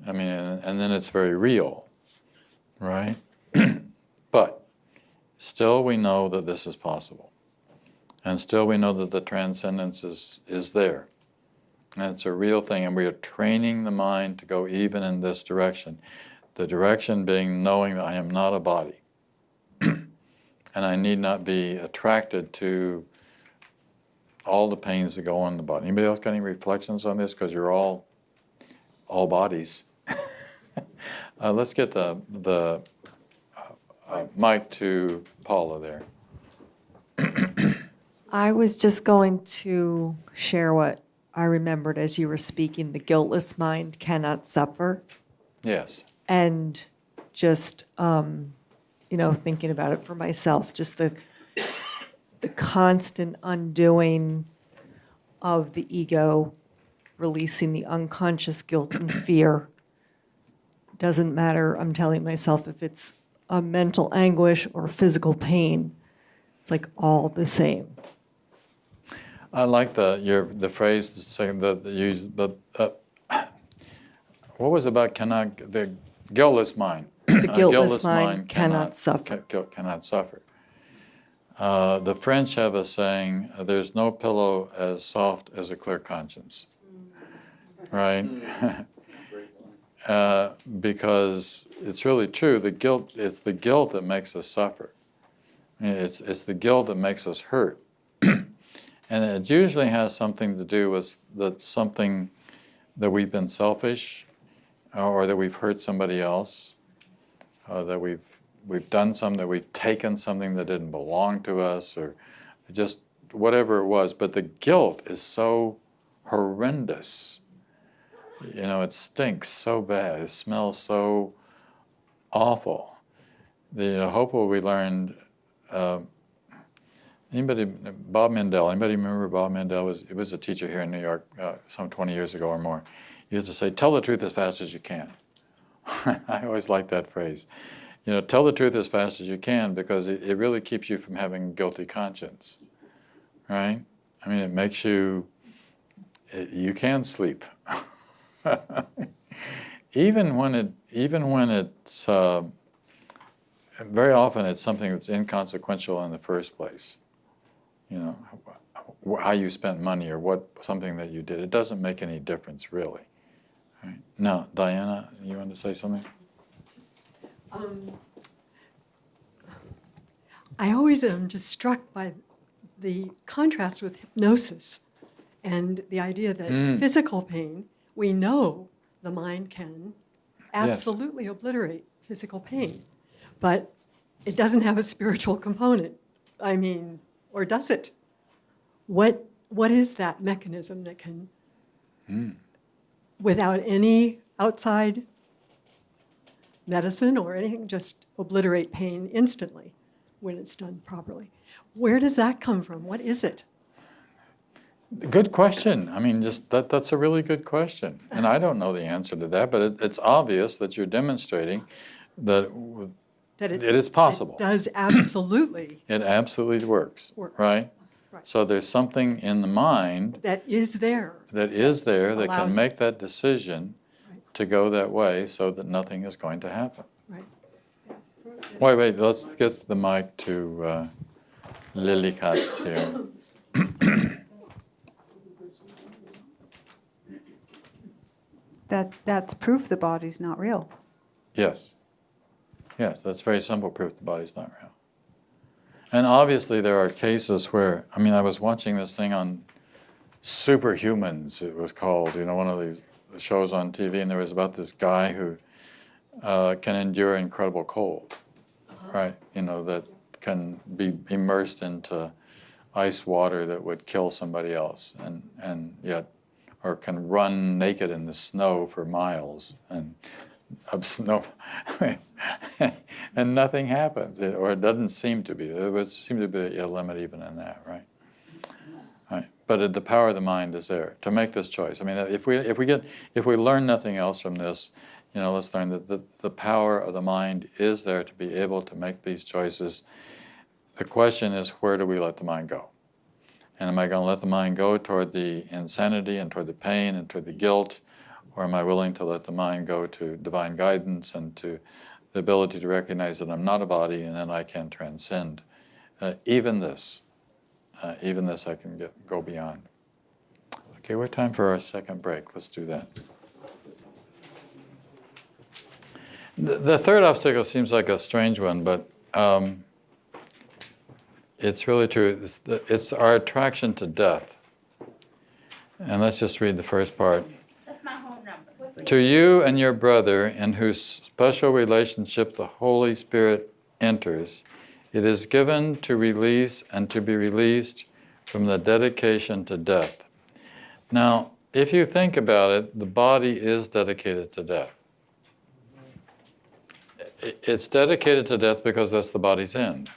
I mean, and then it's very real, right? But still we know that this is possible. And still we know that the transcendence is there. And it's a real thing, and we are training the mind to go even in this direction. The direction being knowing that I am not a body. And I need not be attracted to all the pains that go on in the body. Anybody else got any reflections on this? Because you're all bodies. Let's get the mic to Paula there. I was just going to share what I remembered as you were speaking. The guiltless mind cannot suffer. Yes. And just, thinking about it for myself, just the constant undoing of the ego, releasing the unconscious guilt and fear. Doesn't matter, I'm telling myself, if it's a mental anguish or physical pain, it's like all the same. I like the phrase saying that used what was about the guiltless mind. The A guiltless mind cannot suffer. Cannot suffer. The French have a saying: "There's no pillow as soft as a clear conscience." Right? Because it's really true. It's the guilt that makes us suffer. It's the guilt that makes us hurt. And it usually has something to do with something that we've been selfish, or that we've hurt somebody else, that we've done something, that we've taken something that didn't belong to us, or just whatever it was. But the guilt is so horrendous. It stinks so bad. It smells so awful. Hopefully we learned. Bob Mindell, anybody remember Bob Mindell? He was a teacher here in New York some 20 years ago or more. He used to say, tell the truth as fast as you can. I always liked that phrase. Tell the truth as fast as you can, because it really keeps you from having a guilty conscience, right? I mean, it makes you can sleep. Even when it's, very often it's something that's inconsequential in the first place. How you spent money or something that you did. It doesn't make any difference, really. Right? Now, Diana, you want to say something? I always am just struck by the contrast with hypnosis and the idea that physical pain, we know the mind can absolutely obliterate physical pain, but it doesn't have a spiritual component. I mean, or does it? What is that mechanism that can, without any outside medicine or anything, just obliterate pain instantly when it's done properly? Where does that come from? What is it? Good question. I mean, just that's a really good question. And I don't know the answer to that, but it's obvious that you're demonstrating that it is possible. It does absolutely. It absolutely works, Works. right? Right. So there's something in the mind That is there. that can Allows make that decision to go that way so that nothing is going to happen. Right. Wait, let's get the mic to Lily Katz here. That's proof the body's not real. Yes. Yes, that's very simple proof the body's not real. And obviously there are cases where, I mean, I was watching this thing on Superhumans, it was called, one of these shows on TV, and there was about this guy who can endure incredible cold, right? That can be immersed into ice water that would kill somebody else, and yet, or can run naked in the snow for miles and of snow, and nothing happens, or it doesn't seem to be. There would seem to be a limit even in that, right? Right. But the power of the mind is there to make this choice. I mean, if we learn nothing else from this, let's learn that the power of the mind is there to be able to make these choices. The question is, where do we let the mind go? And am I going to let the mind go toward the insanity and toward the pain and toward the guilt? Or am I willing to let the mind go to divine guidance and to the ability to recognize that I'm not a body, and then I can transcend even this. Even this I can go beyond. Okay, we're time for our second break. Let's do that. The third obstacle seems like a strange one, but it's really true. It's our attraction to death. And let's just read the first part. To you and your brother, in whose special relationship the Holy Spirit enters, it is given to release and to be released from the dedication to death. Now, if you think about it, the body is dedicated to death. It's dedicated to death because that's the body's end,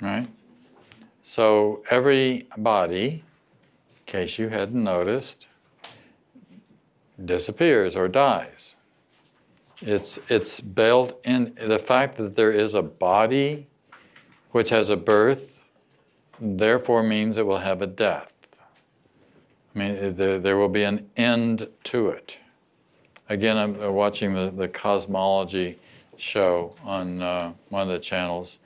right? So every body, in case you hadn't noticed, disappears or dies. It's built in the fact that there is a body which has a birth, therefore means it will have a death. I mean, there will be an end to it. Again, I'm watching the cosmology show on one of the channels,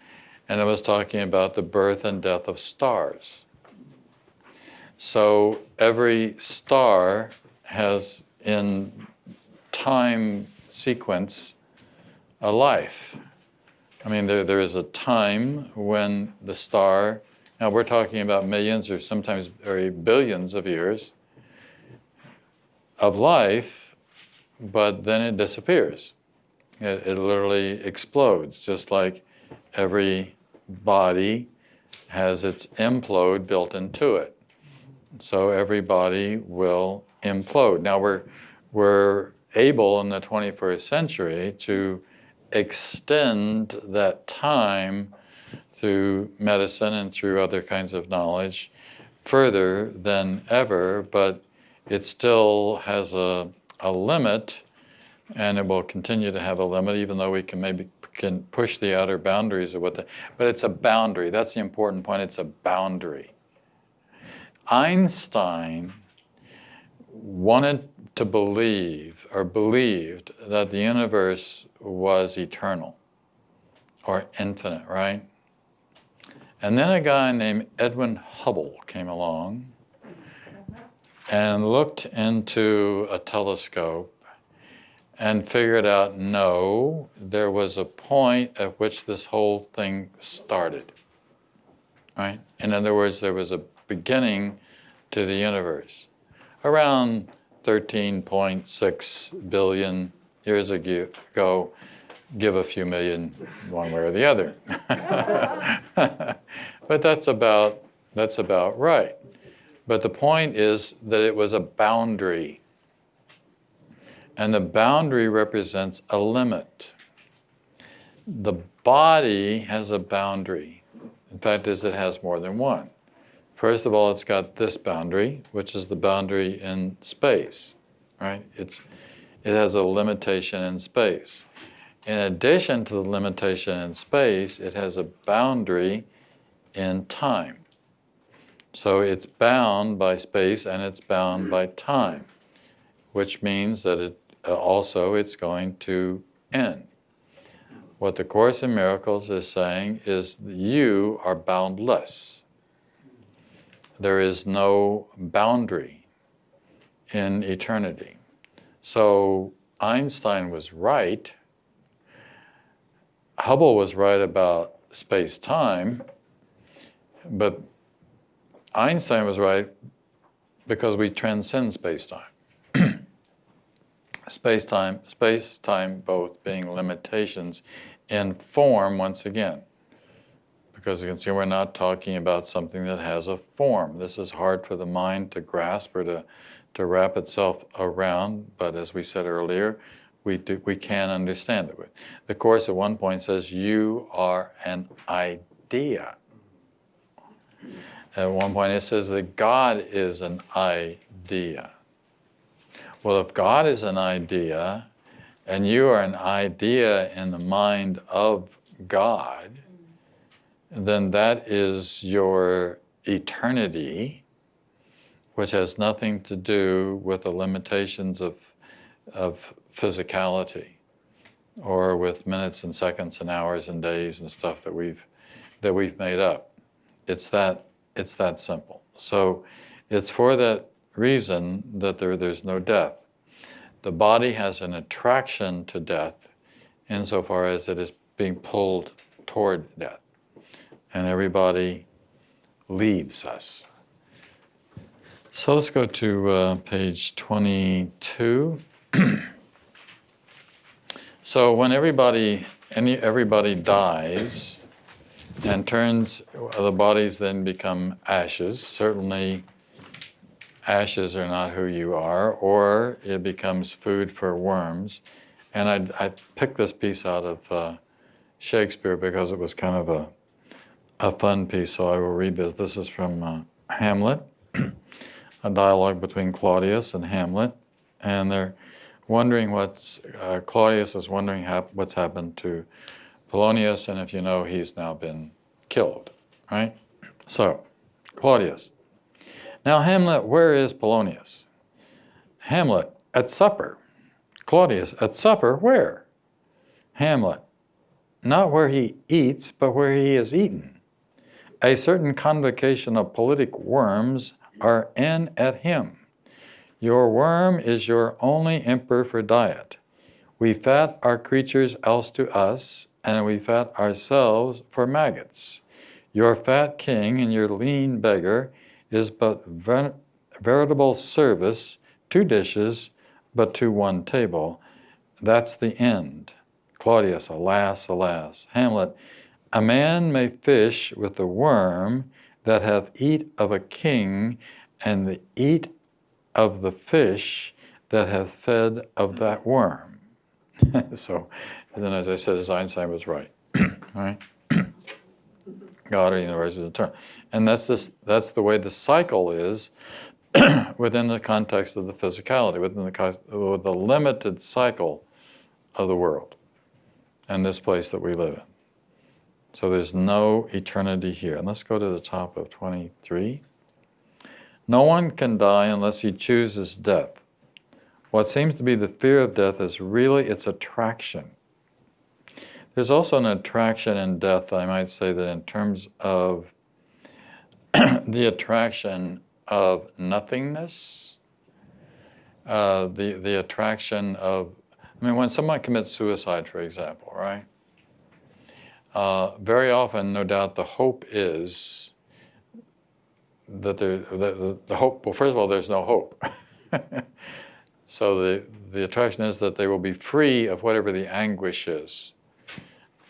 and I was talking about the birth and death of stars. So every star has, in time sequence, a life. I mean, there is a time when the star, now we're talking about millions or sometimes very billions of years of life, but then it disappears. It literally explodes, just like every body has its implode built into it. So every body will implode. Now we're able in the 21st century to extend that time through medicine and through other kinds of knowledge further than ever, but it still has a limit, and it will continue to have a limit, even though we can push the outer boundaries of but it's a boundary. That's the important point. It's a boundary. Einstein wanted to believe, or believed, that the universe was eternal or infinite, right? And then a guy named Edwin Hubble came along and looked into a telescope and figured out, no, there was a point at which this whole thing started, right? In other words, there was a beginning to the universe. Around 13.6 billion years ago, give a few million one way or the other. But that's about right. But the point is that it was a boundary. And the boundary represents a limit. The body has a boundary. In fact, it has more than one. First of all, it's got this boundary, which is the boundary in space, right? It has a limitation in space. In addition to the limitation in space, it has a boundary in time. So it's bound by space and it's bound by time, which means that it's going to end. What the Course in Miracles is saying is you are boundless. There is no boundary in eternity. So Einstein was right. Hubble was right about space-time, but Einstein was right because we transcend space-time. Space-time both being limitations in form once again. Because you can see we're not talking about something that has a form. This is hard for the mind to grasp or to wrap itself around, but as we said earlier, we can understand it. The Course at one point says, you are an idea. At one point it says that God is an idea. Well, if God is an idea, and you are an idea in the mind of God, then that is your eternity, which has nothing to do with the limitations of physicality, or with minutes and seconds and hours and days and stuff that we've made up. It's that simple. So it's for that reason that there's no death. The body has an attraction to death insofar as it is being pulled toward death. And everybody leaves us. So let's go to page 22. So when everybody dies and the bodies then become ashes. Certainly ashes are not who you are, or it becomes food for worms. And I picked this piece out of Shakespeare because it was kind of a fun piece, so I will read this. This is from Hamlet, a dialogue between Claudius and Hamlet, and they're wondering Claudius is wondering what's happened to Polonius, and if you know, he's now been killed, right? So, Claudius. Now, Hamlet, where is Polonius? Hamlet, at supper. Claudius, at supper, where? Hamlet, not where he eats, but where he is eaten. A certain convocation of politic worms are in at him. Your worm is your only emperor for diet. We fat our creatures else to us, and we fat ourselves for maggots. Your fat king and your lean beggar is but veritable service, 2 dishes, but to 1 table. That's the end. Claudius, alas, alas. Hamlet, a man may fish with the worm that hath eat of a king, and the eat of the fish that hath fed of that worm. So, and then as I said, Einstein was right. All right? God or the universe is eternal. And that's the way the cycle is within the context of the physicality, within the limited cycle of the world and this place that we live in. So there's no eternity here. And let's go to the top of 23. No one can die unless he chooses death. What seems to be the fear of death is really its attraction. There's also an attraction in death, I might say, that in terms of the attraction of nothingness, the attraction of, when someone commits suicide, for example, right? Very often, no doubt, the hope is that the hope, well, first of all, there's no hope. So the attraction is that they will be free of whatever the anguish is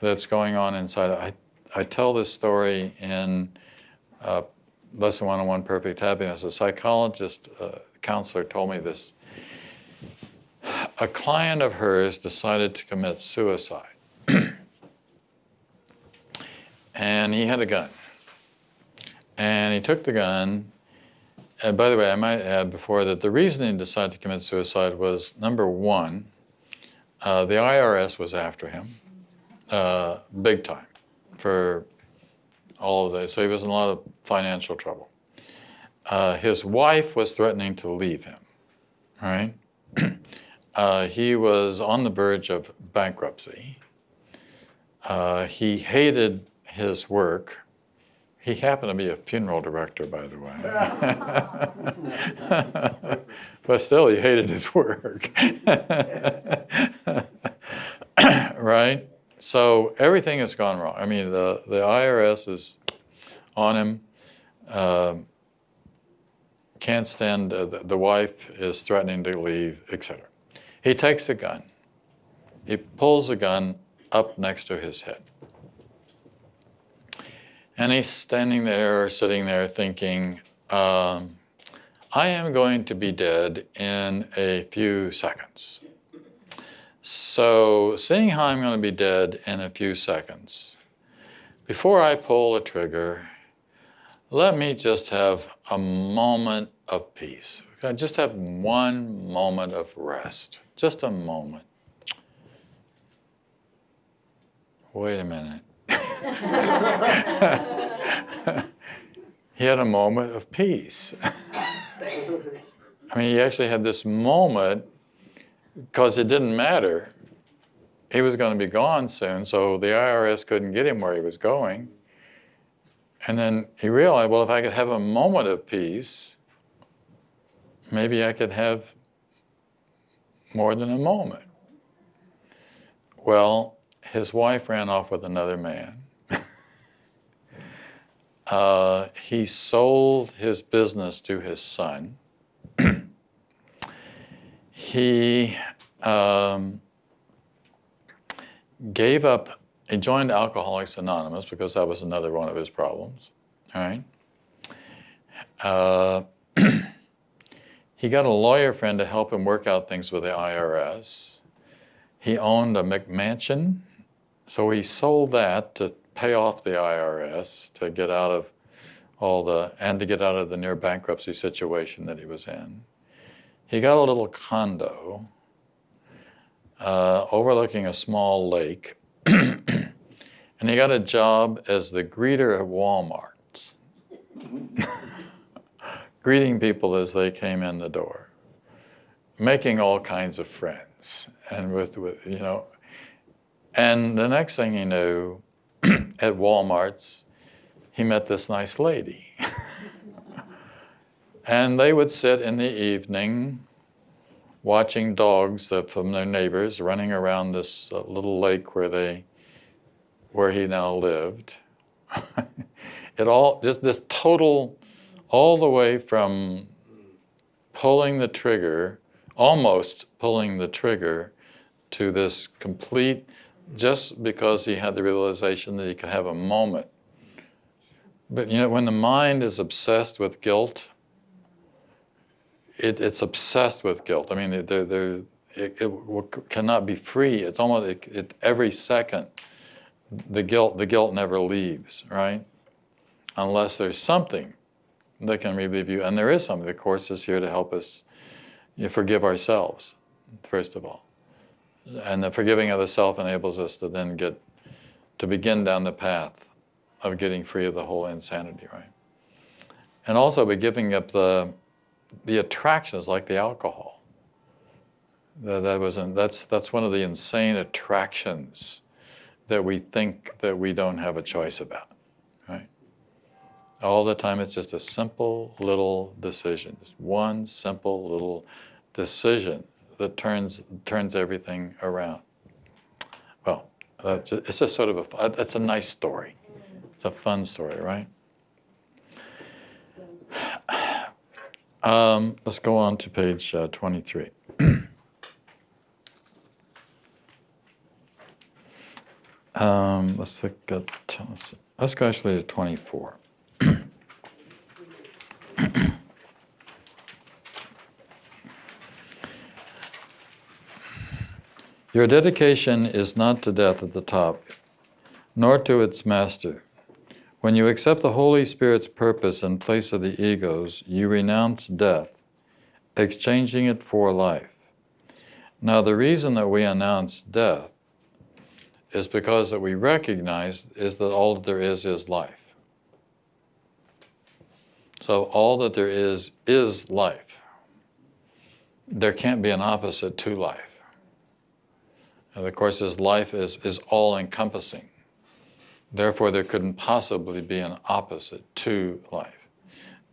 that's going on inside. I tell this story in Lesson 101 Perfect Happiness. A psychologist, counselor told me this. A client of hers decided to commit suicide. And he had a gun. And he took the gun. And by the way, I might add before that the reason he decided to commit suicide was, number one, the IRS was after him, big time, for all of this. So he was in a lot of financial trouble. His wife was threatening to leave him, right? He was on the verge of bankruptcy. He hated his work. He happened to be a funeral director, by the way. But still, he hated his work. Right? So everything has gone wrong. I mean, the IRS is on him. Can't stand, the wife is threatening to leave, etc. He takes a gun. He pulls the gun up next to his head. And he's standing there, sitting there thinking, I am going to be dead in a few seconds. So, seeing how I'm going to be dead in a few seconds, before I pull the trigger, let me just have a moment of peace. Okay? Just have one moment of rest. Just a moment. Wait a minute. He had a moment of peace. I mean, he actually had this moment because it didn't matter. He was going to be gone soon, so the IRS couldn't get him where he was going. And then he realized, well, if I could have a moment of peace, maybe I could have more than a moment. Well, his wife ran off with another man. He sold his business to his son. He gave up, he joined Alcoholics Anonymous because that was another one of his problems, all right? He got a lawyer friend to help him work out things with the IRS. He owned a McMansion, so he sold that to pay off the IRS, to get out of and to get out of the near bankruptcy situation that he was in. He got a little condo overlooking a small lake, and he got a job as the greeter at Walmart, greeting people as they came in the door, making all kinds of friends, and with you know. And the next thing he knew, at Walmart's, he met this nice lady. And they would sit in the evening watching dogs from their neighbors running around this little lake where he now lived. It all, just this total, all the way from pulling the trigger, almost pulling the trigger, to this complete, just because he had the realization that he could have a moment. But you know, when the mind is obsessed with guilt, it's obsessed with guilt. I mean, it cannot be free. It's almost, every second, the guilt never leaves, right? Unless there's something that can relieve you. And there is something. The Course is here to help us forgive ourselves, first of all. And the forgiving of the self enables us to then begin down the path of getting free of the whole insanity, right? And also by giving up the attractions like the alcohol. That's one of the insane attractions that we think that we don't have a choice about, right? All the time it's just a simple little decision, just one simple little decision that turns everything around. Well, it's just sort of it's a nice story. It's a fun story, right? Let's go on to page 23. Let's go actually to 24. Your dedication is not to death at the top, nor to its master. When you accept the Holy Spirit's purpose in place of the ego's, you renounce death, exchanging it for life. Now, the reason that we announce death is because that we recognize is that all that there is life. So all that there is life. There can't be an opposite to life. And of course, this life is all-encompassing. Therefore, there couldn't possibly be an opposite to life.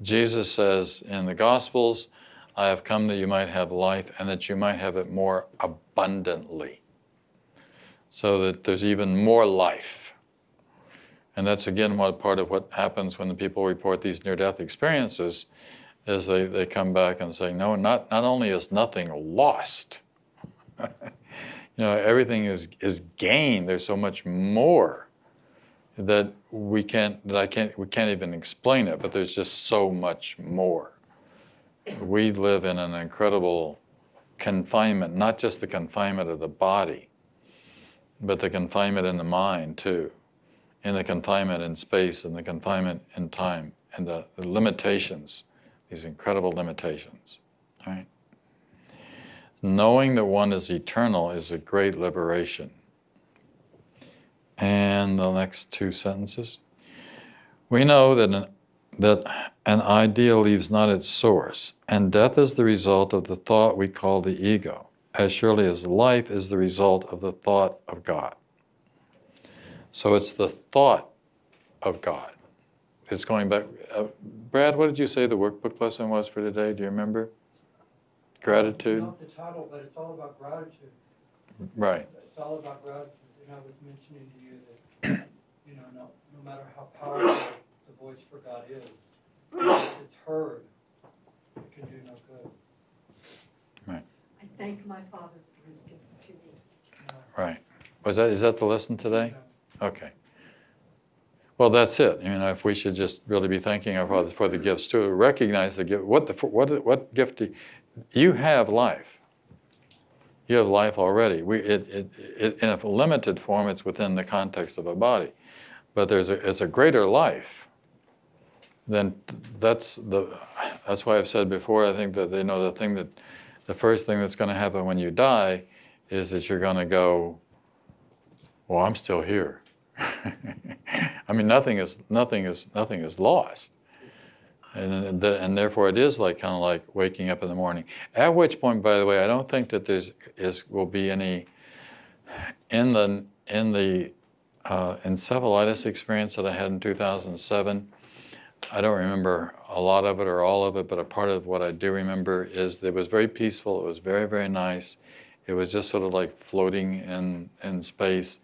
Jesus says in the Gospels, I have come that you might have life and that you might have it more abundantly. So that there's even more life. And that's again part of what happens when the people report these near-death experiences, is they come back and say, no, not only is nothing lost, everything is gained. There's so much more that we can't even explain it, but there's just so much more. We live in an incredible confinement, not just the confinement of the body, but the confinement in the mind too, and the confinement in space, and the confinement in time, and the limitations, these incredible limitations, right? Knowing that one is eternal is a great liberation. And the next two sentences. We know that an idea leaves not its source, and death is the result of the thought we call the ego, as surely as life is the result of the thought of God. So it's the thought of God. It's going back. Brad, what did you say the workbook lesson was for today? Do you remember? Gratitude? Not the title, but it's all about gratitude. Right. It's all about gratitude. And I was mentioning to you that, no matter how powerful the voice for God is, if it's heard, it can do no good. Right. I thank my Father for his gifts to me. Right. Is that the lesson today? Okay. Well, that's it. If we should just really be thanking our Father for the gifts too, recognize the gift. What gift you have? Life. You have life already. In a limited form, it's within the context of a body, but it's a greater life. Then that's why I've said before. I think that the first thing that's going to happen when you die is that you're going to go, well, I'm still here. Nothing is lost, and therefore it is kind of like waking up in the morning. At which point, by the way, I don't think that will be any in the encephalitis experience that I had in 2007. I don't remember a lot of it or all of it, but a part of what I do remember is that it was very peaceful. It was very, very nice. It was just sort of like floating in space.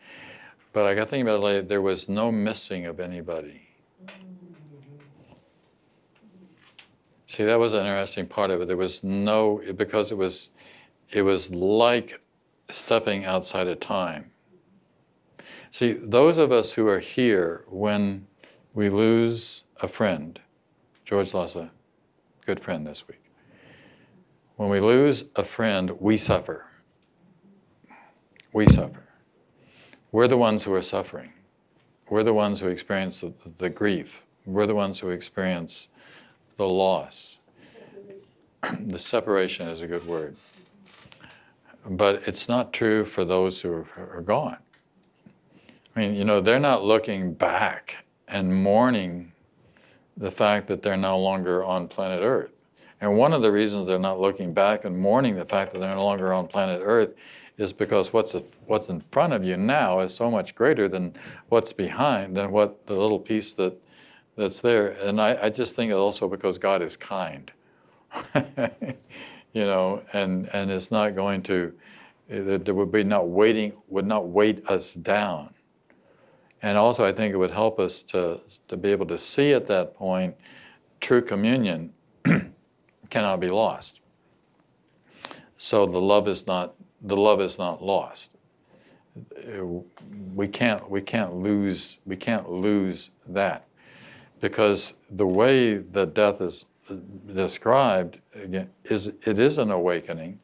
But I got thinking about it later, there was no missing of anybody. See, that was an interesting part of it. There was because it was like stepping outside of time. See, those of us who are here when we lose a friend, George lost a good friend this week. When we lose a friend, we suffer. We suffer. We're the ones who are suffering. We're the ones who experience the grief. We're the ones who experience the loss. The separation is a good word. But it's not true for those who are gone. They're not looking back and mourning the fact that they're no longer on planet Earth. And one of the reasons they're not looking back and mourning the fact that they're no longer on planet Earth is because what's in front of you now is so much greater than what's behind, than what the little piece that's there. And I just think also because God is kind, and it's not going to, there would not weight us down. And also I think it would help us to be able to see at that point, true communion cannot be lost. So the love is not lost. we can't lose that, because the way that death is described again is an awakening,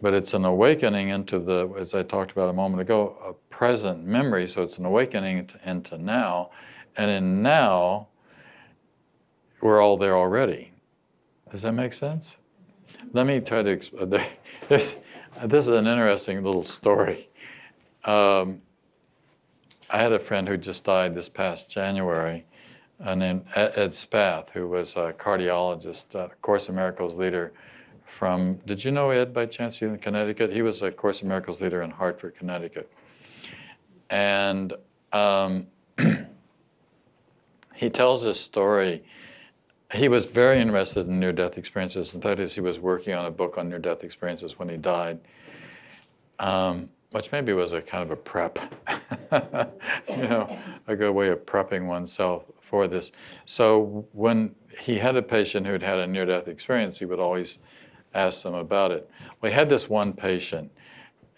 but it's an awakening into the, as I talked about a moment ago, a present memory. So it's an awakening into now, and in now we're all there already. Does that make sense? Let me try to explain. This is an interesting little story. I had a friend who just died this past January, named Ed Spath, who was a cardiologist, Course in Miracles leader from, did you know Ed by chance? You in Connecticut? He was a Course in Miracles leader in Hartford, Connecticut. And he tells this story. He was very interested in near-death experiences. In fact, he was working on a book on near-death experiences when he died, which maybe was a kind of a prep, a good way of prepping oneself for this. So when he had a patient who'd had a near-death experience, he would always ask them about it. We had this one patient,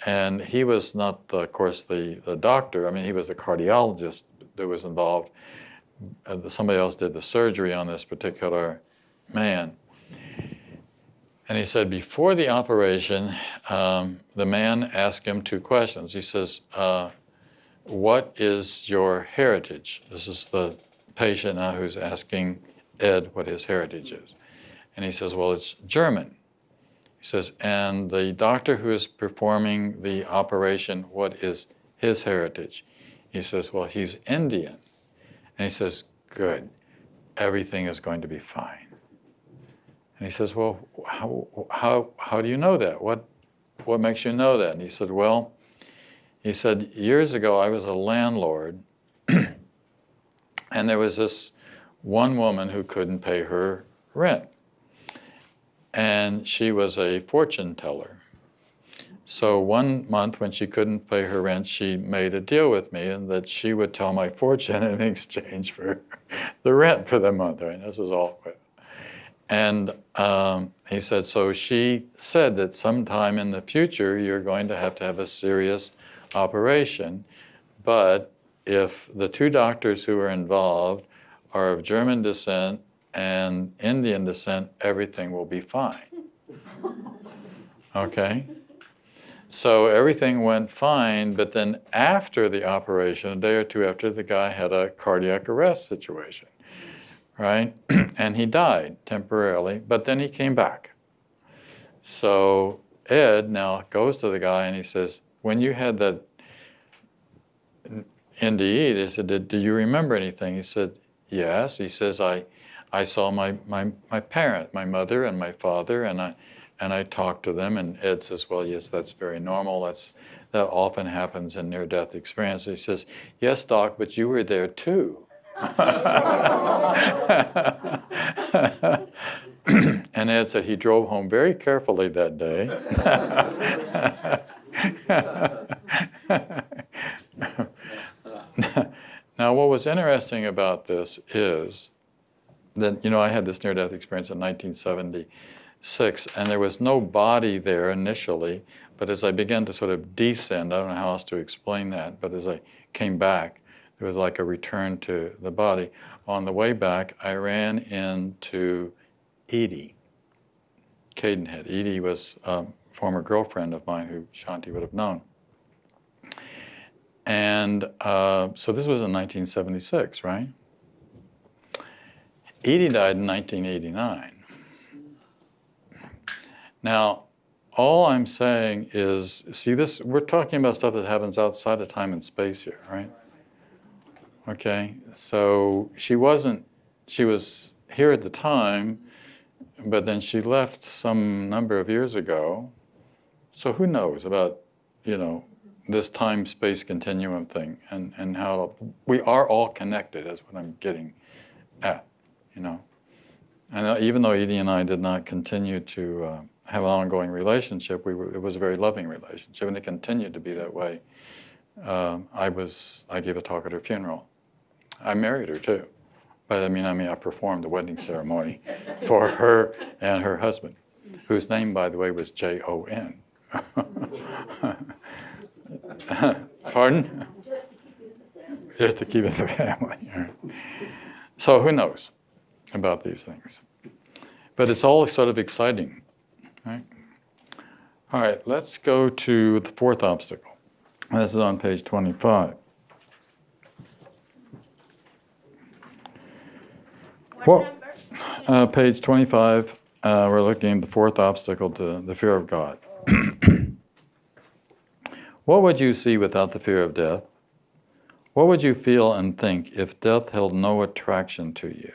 and he was not, of course, the doctor. I mean, he was the cardiologist that was involved. Somebody else did the surgery on this particular man. And he said before the operation, the man asked him 2 questions. He says, what is your heritage? This is the patient now who's asking Ed what his heritage is. And he says, well, it's German. He says, and the doctor who is performing the operation, what is his heritage? He says, well, he's Indian. And he says, good, everything is going to be fine. And he says, well, how do you know that? What makes you know that? And he said, well, years ago I was a landlord, and there was this one woman who couldn't pay her rent. And she was a fortune teller. So one month when she couldn't pay her rent, she made a deal with me, and that she would tell my fortune in exchange for the rent for the month. Right? This is all. And he said, so she said that sometime in the future you're going to have a serious operation, but if the 2 doctors who are involved are of German descent and Indian descent, everything will be fine. Okay? So everything went fine, but then after the operation, a day or 2 after, the guy had a cardiac arrest situation, right? And he died temporarily, but then he came back. So Ed now goes to the guy and he says, when you had that NDE, he said, do you remember anything? He said, yes. He says, I saw my parent, my mother and my father, and I talked to them, and Ed says, well, yes, that's very normal. That often happens in near-death experience. He says, yes, Doc, but you were there too. And Ed said he drove home very carefully that day. Now, what was interesting about this is that, I had this near-death experience in 1976, and there was no body there initially, but as I began to sort of descend, I don't know how else to explain that, but as I came back, there was like a return to the body. On the way back, I ran into Edie Cadenhead. Edie was a former girlfriend of mine who Shanti would have known. And so this was in 1976, right? Edie died in 1989. Now, all I'm saying is, see this, we're talking about stuff that happens outside of time and space here, right? Okay, so she was here at the time, but then she left some number of years ago. So who knows about, this time-space continuum thing and how we are all connected, is what I'm getting at, And even though Edie and I did not continue to have an ongoing relationship, it was a very loving relationship, and it continued to be that way. I gave a talk at her funeral. I married her too, but I performed the wedding ceremony for her and her husband, whose name, by the way, was Jon. Pardon? Just to keep it in the family. So who knows about these things? But it's all sort of exciting, right? All right, let's go to the fourth obstacle. This is on page 25. Page 25, we're looking at the fourth obstacle to the fear of God. What would you see without the fear of death? What would you feel and think if death held no attraction to you?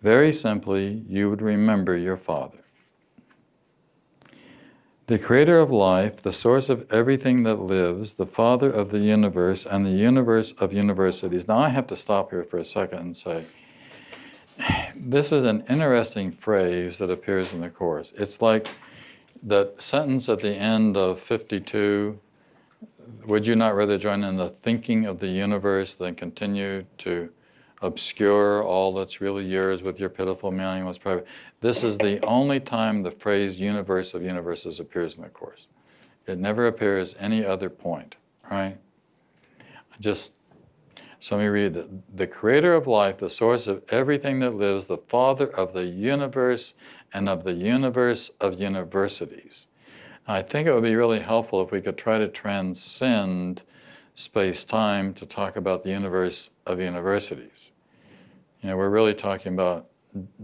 Very simply, you would remember your Father. The creator of life, the source of everything that lives, the Father of the universe, and the universe of universities. Now I have to stop here for a second and say, this is an interesting phrase that appears in the Course. It's like the sentence at the end of 52, would you not rather join in the thinking of the universe than continue to obscure all that's really yours with your pitiful meaningless private? This is the only time the phrase universe of universes appears in the Course. It never appears any other point, right? So let me read it. The creator of life, the source of everything that lives, the Father of the universe and of the universe of universities. I think it would be really helpful if we could try to transcend space-time to talk about the universe of universities. You know, we're really talking about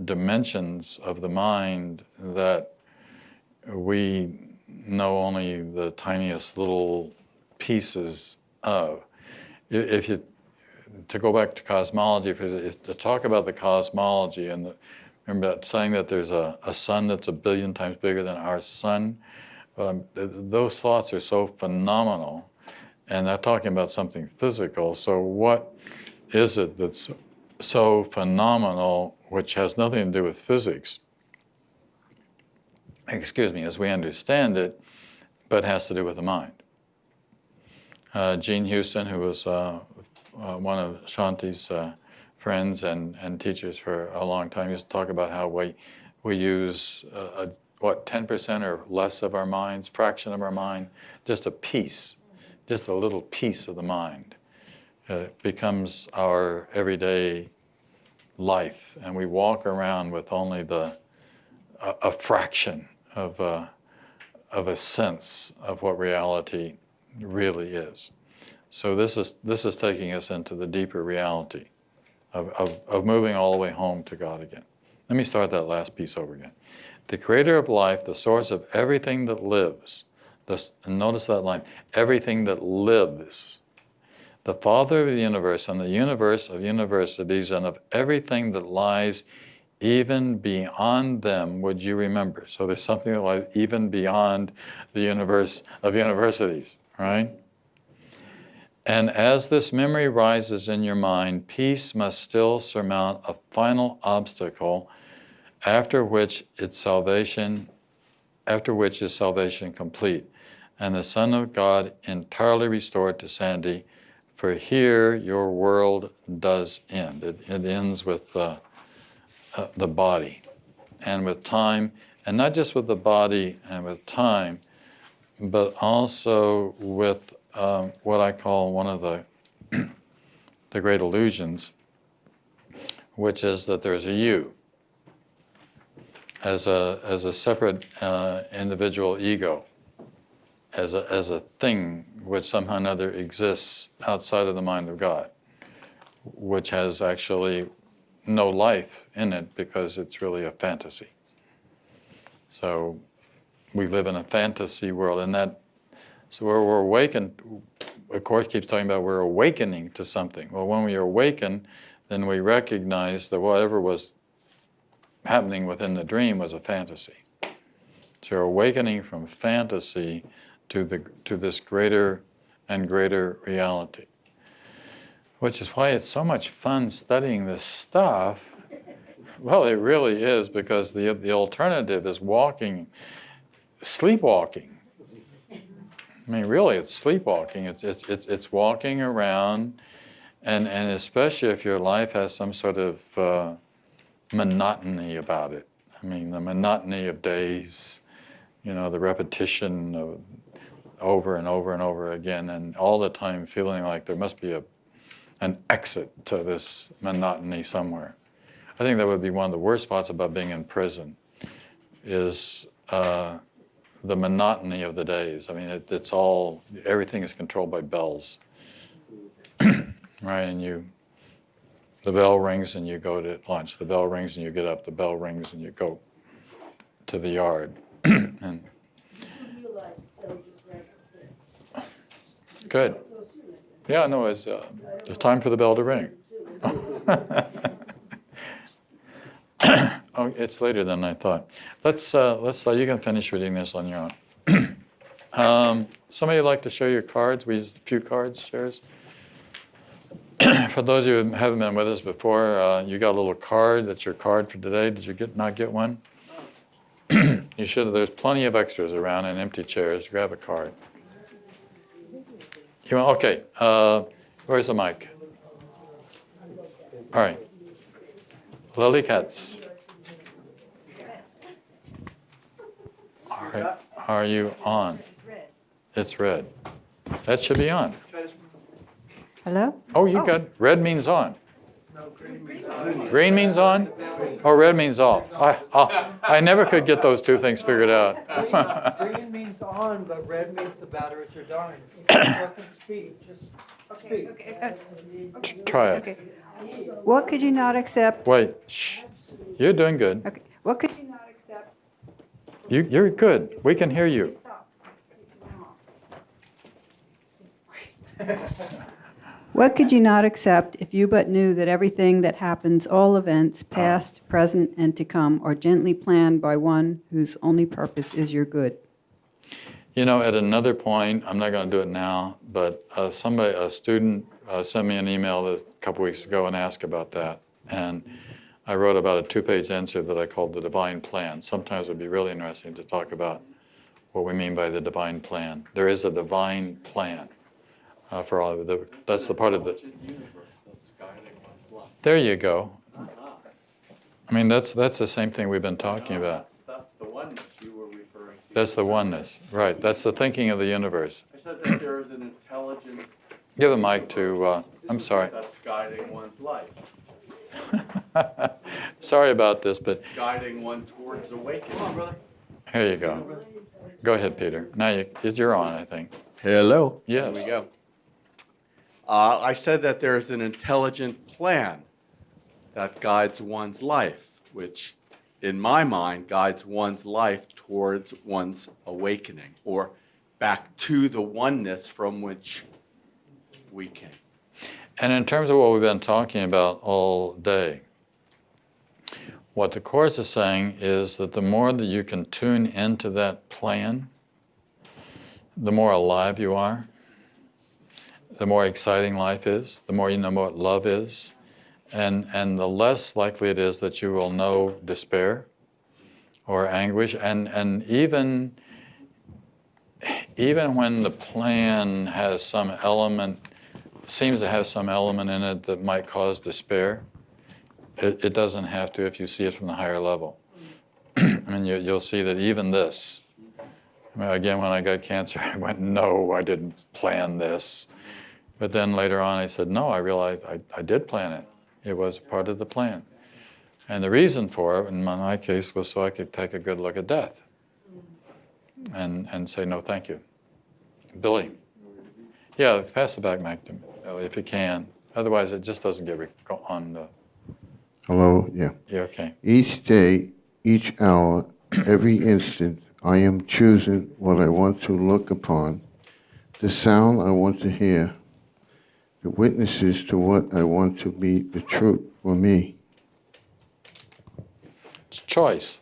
dimensions of the mind that we know only the tiniest little pieces of. If you, to go back to cosmology, if to talk about the cosmology and remember that saying that there's a sun that's 1 billion times bigger than our sun, those thoughts are so phenomenal, and they're talking about something physical. So what is it that's so phenomenal, which has nothing to do with physics, as we understand it, but has to do with the mind? Gene Houston, who was one of Shanti's friends and teachers for a long time, used to talk about how we use 10% or less of our minds, fraction of our mind, just a piece, just a little piece of the mind. Becomes our everyday life, and we walk around with only a fraction of a sense of what reality really is. So this is taking us into the deeper reality of moving all the way home to God again. Let me start that last piece over again. The creator of life, the source of everything that lives. And notice that line, everything that lives. The Father of the universe and the universe of universities and of everything that lies even beyond them would you remember. So there's something that lies even beyond the universe of universities, right? And as this memory rises in your mind, peace must still surmount a final obstacle, after which is salvation complete, and the Son of God entirely restored to sanity. For here your world does end. It ends with the body and with time, and not just with the body and with time, but also with what I call one of the great illusions, which is that there's a you as a separate individual ego, as a thing which somehow or another exists outside of the mind of God, which has actually no life in it because it's really a fantasy. So we live in a fantasy world, and so we're awakened. The Course keeps talking about we're awakening to something. Well, when we awaken, then we recognize that whatever was happening within the dream was a fantasy. So you're awakening from fantasy to this greater and greater reality, which is why it's so much fun studying this stuff. Well, it really is, because the alternative is sleepwalking. I mean, really, it's sleepwalking. It's walking around, and especially if your life has some sort of monotony about it. I mean, the monotony of days, the repetition of over and over and over again, and all the time feeling like there must be an exit to this monotony somewhere. I think that would be one of the worst parts about being in prison, is the monotony of the days. I mean, it's all, everything is controlled by bells, right? And the bell rings and you go to lunch. The bell rings and you get up. The bell rings and you go to the yard. And good. Yeah, no, it's time for the bell to ring. Oh, it's later than I thought. Let's you can finish reading this on your own. Somebody would like to show your cards? We used a few cards, shares. For those of you who haven't been with us before, you got a little card. That's your card for today. Did you not get one? You should. There's plenty of extras around and empty chairs. Grab a card. You want? Okay. Where's the mic? All right. Lily Katz. All right. Are you on? It's red. That should be on. Hello? Oh, you got red means on. Green means on, or red means off. I never could get those two things figured out. Green means on, but red means the batteries are dying. If you can speak, just speak. Try it. Okay. What could you not accept? Wait. Shh. You're doing good. Okay. What could you not accept? You're good. We can hear you. What could you not accept if you but knew that everything that happens, all events, past, present, and to come, are gently planned by one whose only purpose is your good? You know, at another point, I'm not going to do it now, but a student sent me an email a couple weeks ago and asked about that. And I wrote about a 2-page answer that I called the divine plan. Sometimes it would be really interesting to talk about what we mean by the divine plan. There is a divine plan. For all of it. That's the part of the. There you go. I mean, that's the same thing we've been talking about. That's the oneness you were referring to. That's the oneness, right? That's the thinking of the universe. I said that there is an intelligent. Give a mic to. I'm sorry. That's guiding one's life. Sorry about this, but Guiding one towards awakening. Come on, brother. here you go. Go ahead, Peter. Now you're on, I think. Hello. Yes. Here we go. I said that there is an intelligent plan that guides one's life, which, in my mind, guides one's life towards one's awakening, or back to the oneness from which we came. And in terms of what we've been talking about all day, what the Course is saying is that the more that you can tune into that plan, the more alive you are, the more exciting life is, the more you know what love is, and the less likely it is that you will know despair or anguish. And even when the plan has some element, seems to have some element in it that might cause despair, it doesn't have to if you see it from the higher level. I mean, you'll see that even this, I mean, again, when I got cancer, I went, no, I didn't plan this. But then later on I said, no, I realized I did plan it. It was part of the plan. And the reason for it, in my case, was so I could take a good look at death and say, no, thank you. Billy. Yeah, pass the back mic to me, if you can. Otherwise, it just doesn't get on the... Hello, yeah. Yeah, okay. Each day, each hour, every instant, I am choosing what I want to look upon, the sound I want to hear, the witnesses to what I want to be the truth for me. It's choice.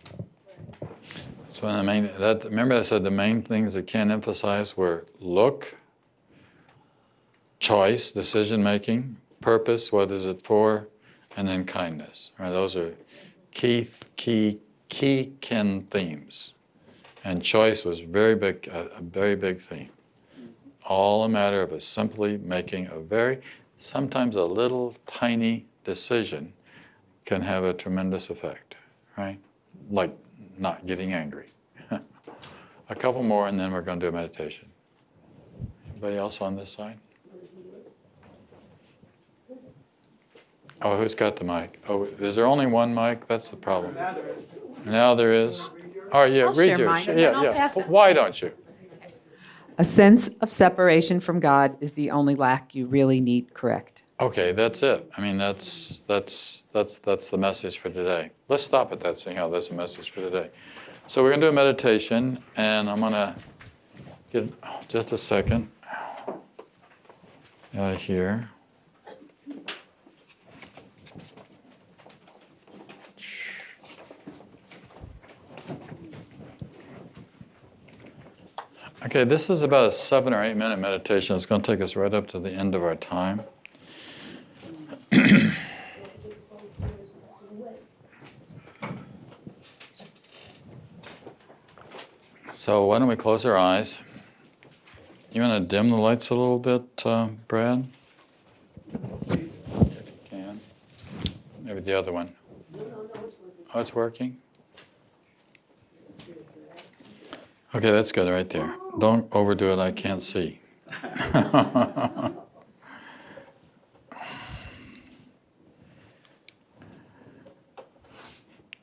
So remember I said the main things that Ken emphasized were look, choice, decision-making, purpose, what is it for, and then kindness. Right? Those are key Ken themes. And choice was a very big theme. All a matter of simply making sometimes a little tiny decision can have a tremendous effect, right? Like not getting angry. A couple more and then we're going to do a meditation. Anybody else on this side? Oh, who's got the mic? Oh, is there only one mic? That's the problem. Now there is. Oh, yeah, I'll read share yours. mine, and then I'll pass it. Why don't you? A sense of separation from God is the only lack you really need correct. Okay, that's it. I mean, that's the message for today. Let's stop at that, seeing how that's the message for today. So we're going to do a meditation, and I'm going to get just a second out of here. Okay, this is about a 7 or 8 minute meditation. It's going to take us right up to the end of our time. So why don't we close our eyes? You want to dim the lights a little bit, Brad? If you can. Maybe the other one. Oh, it's working? Okay, that's good right there. Don't overdo it, I can't see.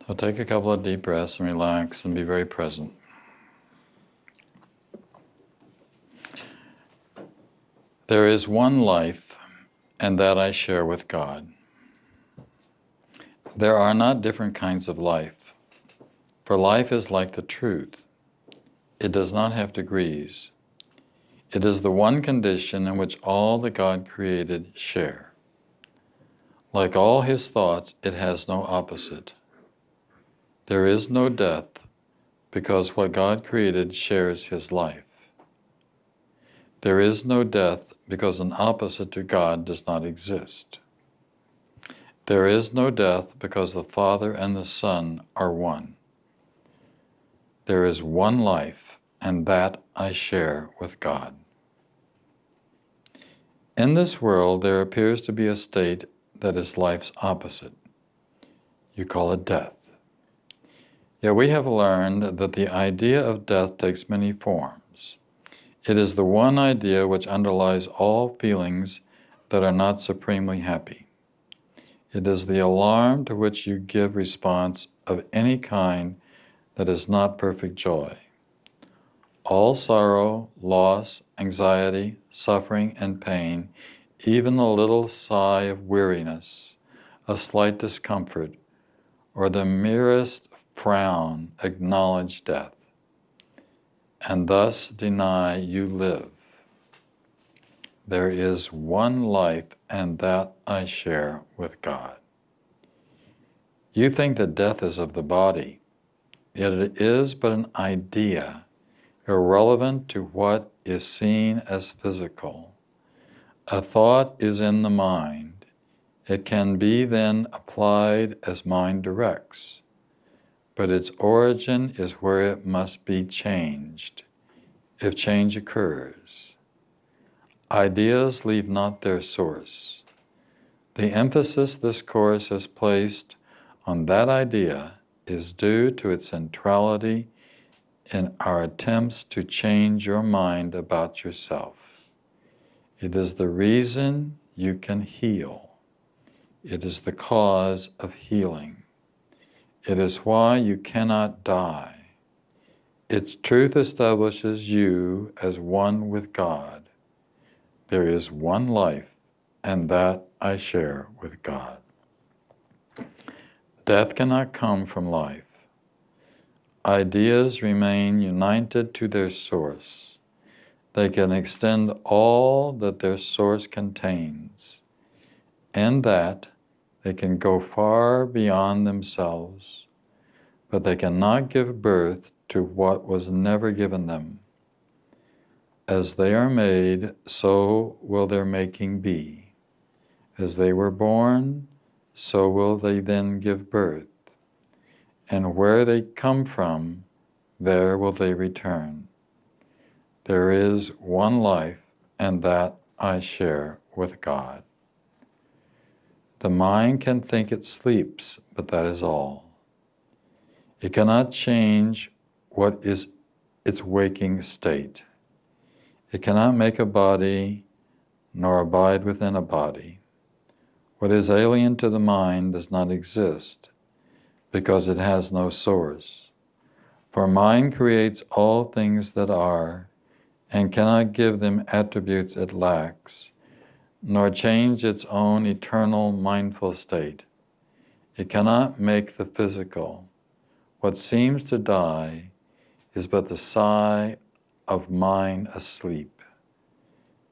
So take a couple of deep breaths and relax and be very present. There is one life, and that I share with God. There are not different kinds of life, for life is like the truth. It does not have degrees. It is the one condition in which all that God created share. Like all His thoughts, it has no opposite. There is no death, because what God created shares His life. There is no death, because an opposite to God does not exist. There is no death, because the Father and the Son are one. There is one life, and that I share with God. In this world, there appears to be a state that is life's opposite. You call it death. Yet we have learned that the idea of death takes many forms. It is the one idea which underlies all feelings that are not supremely happy. It is the alarm to which you give response of any kind that is not perfect joy. All sorrow, loss, anxiety, suffering, and pain, even a little sigh of weariness, a slight discomfort, or the merest frown acknowledge death, and thus deny you live. There is one life, and that I share with God. You think that death is of the body, yet it is but an idea, irrelevant to what is seen as physical. A thought is in the mind. It can be then applied as mind directs, but its origin is where it must be changed, if change occurs. Ideas leave not their source. The emphasis this course has placed on that idea is due to its centrality in our attempts to change your mind about yourself. It is the reason you can heal. It is the cause of healing. It is why you cannot die. Its truth establishes you as one with God. There is one life, and that I share with God. Death cannot come from life. Ideas remain united to their source. They can extend all that their source contains, and that they can go far beyond themselves, but they cannot give birth to what was never given them. As they are made, so will their making be. As they were born, so will they then give birth. And where they come from, there will they return. There is one life, and that I share with God. The mind can think it sleeps, but that is all. It cannot change what is its waking state. It cannot make a body nor abide within a body. What is alien to the mind does not exist because it has no source. For mind creates all things that are and cannot give them attributes it lacks, nor change its own eternal mindful state. It cannot make the physical. What seems to die is but the sigh of mine asleep.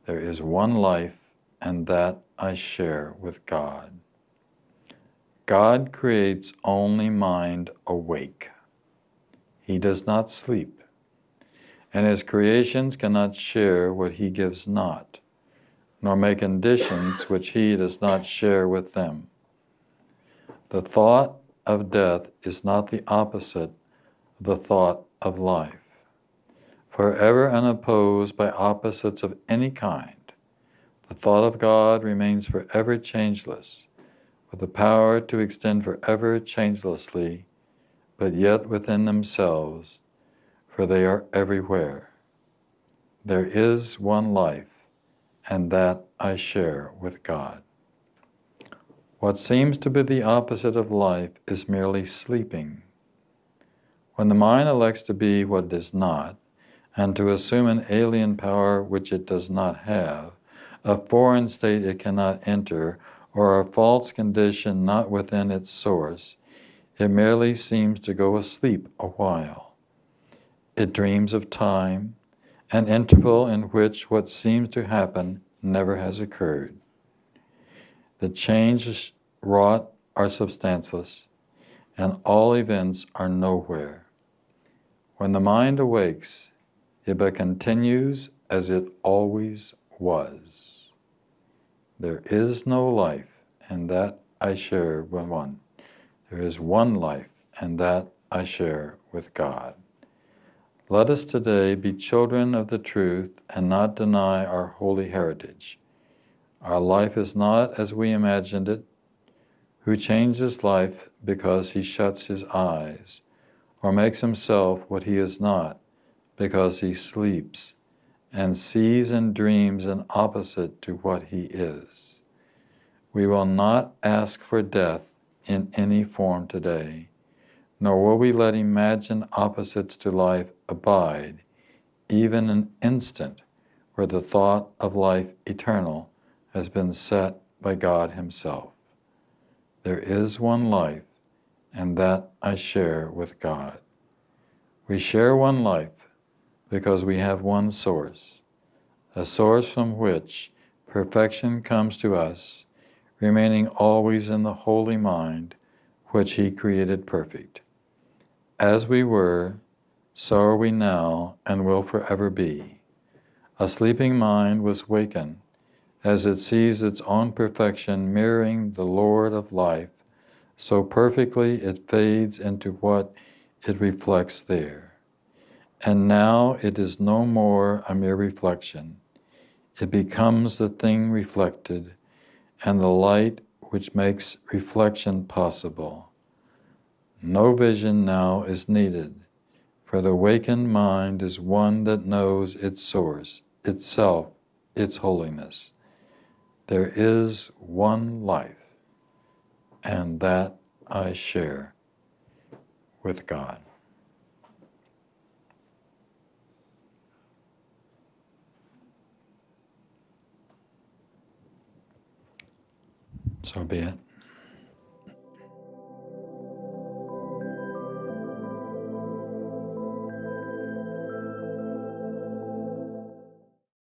There is one life, and that I share with God. God creates only mind awake. He does not sleep, and his creations cannot share what he gives not, nor make conditions which he does not share with them. The thought of death is not the opposite of the thought of life. Forever unopposed by opposites of any kind, the thought of God remains forever changeless, with the power to extend forever changelessly, but yet within themselves, for they are everywhere. There is one life, and that I share with God. What seems to be the opposite of life is merely sleeping. When the mind elects to be what it is not, and to assume an alien power which it does not have, a foreign state it cannot enter, or a false condition not within its source, it merely seems to go asleep a while. It dreams of time, an interval in which what seems to happen never has occurred. The changes wrought are substanceless, and all events are nowhere. When the mind awakes, it but continues as it always was. There is no life, and that I share with one. There is one life, and that I share with God. Let us today be children of the truth and not deny our holy heritage. Our life is not as we imagined it. Who changes life because he shuts his eyes, or makes himself what he is not because he sleeps, and sees and dreams an opposite to what he is. We will not ask for death in any form today, nor will we let imagined opposites to life abide, even an instant where the thought of life eternal has been set by God himself. There is one life, and that I share with God. We share one life because we have one source, a source from which perfection comes to us, remaining always in the holy mind which he created perfect. As we were, so are we now and will forever be. A sleeping mind was wakened as it sees its own perfection mirroring the Lord of life, so perfectly it fades into what it reflects there. And now it is no more a mere reflection. It becomes the thing reflected, and the light which makes reflection possible. No vision now is needed, for the awakened mind is one that knows its source, itself, its holiness. There is one life, and that I share with God. So be it.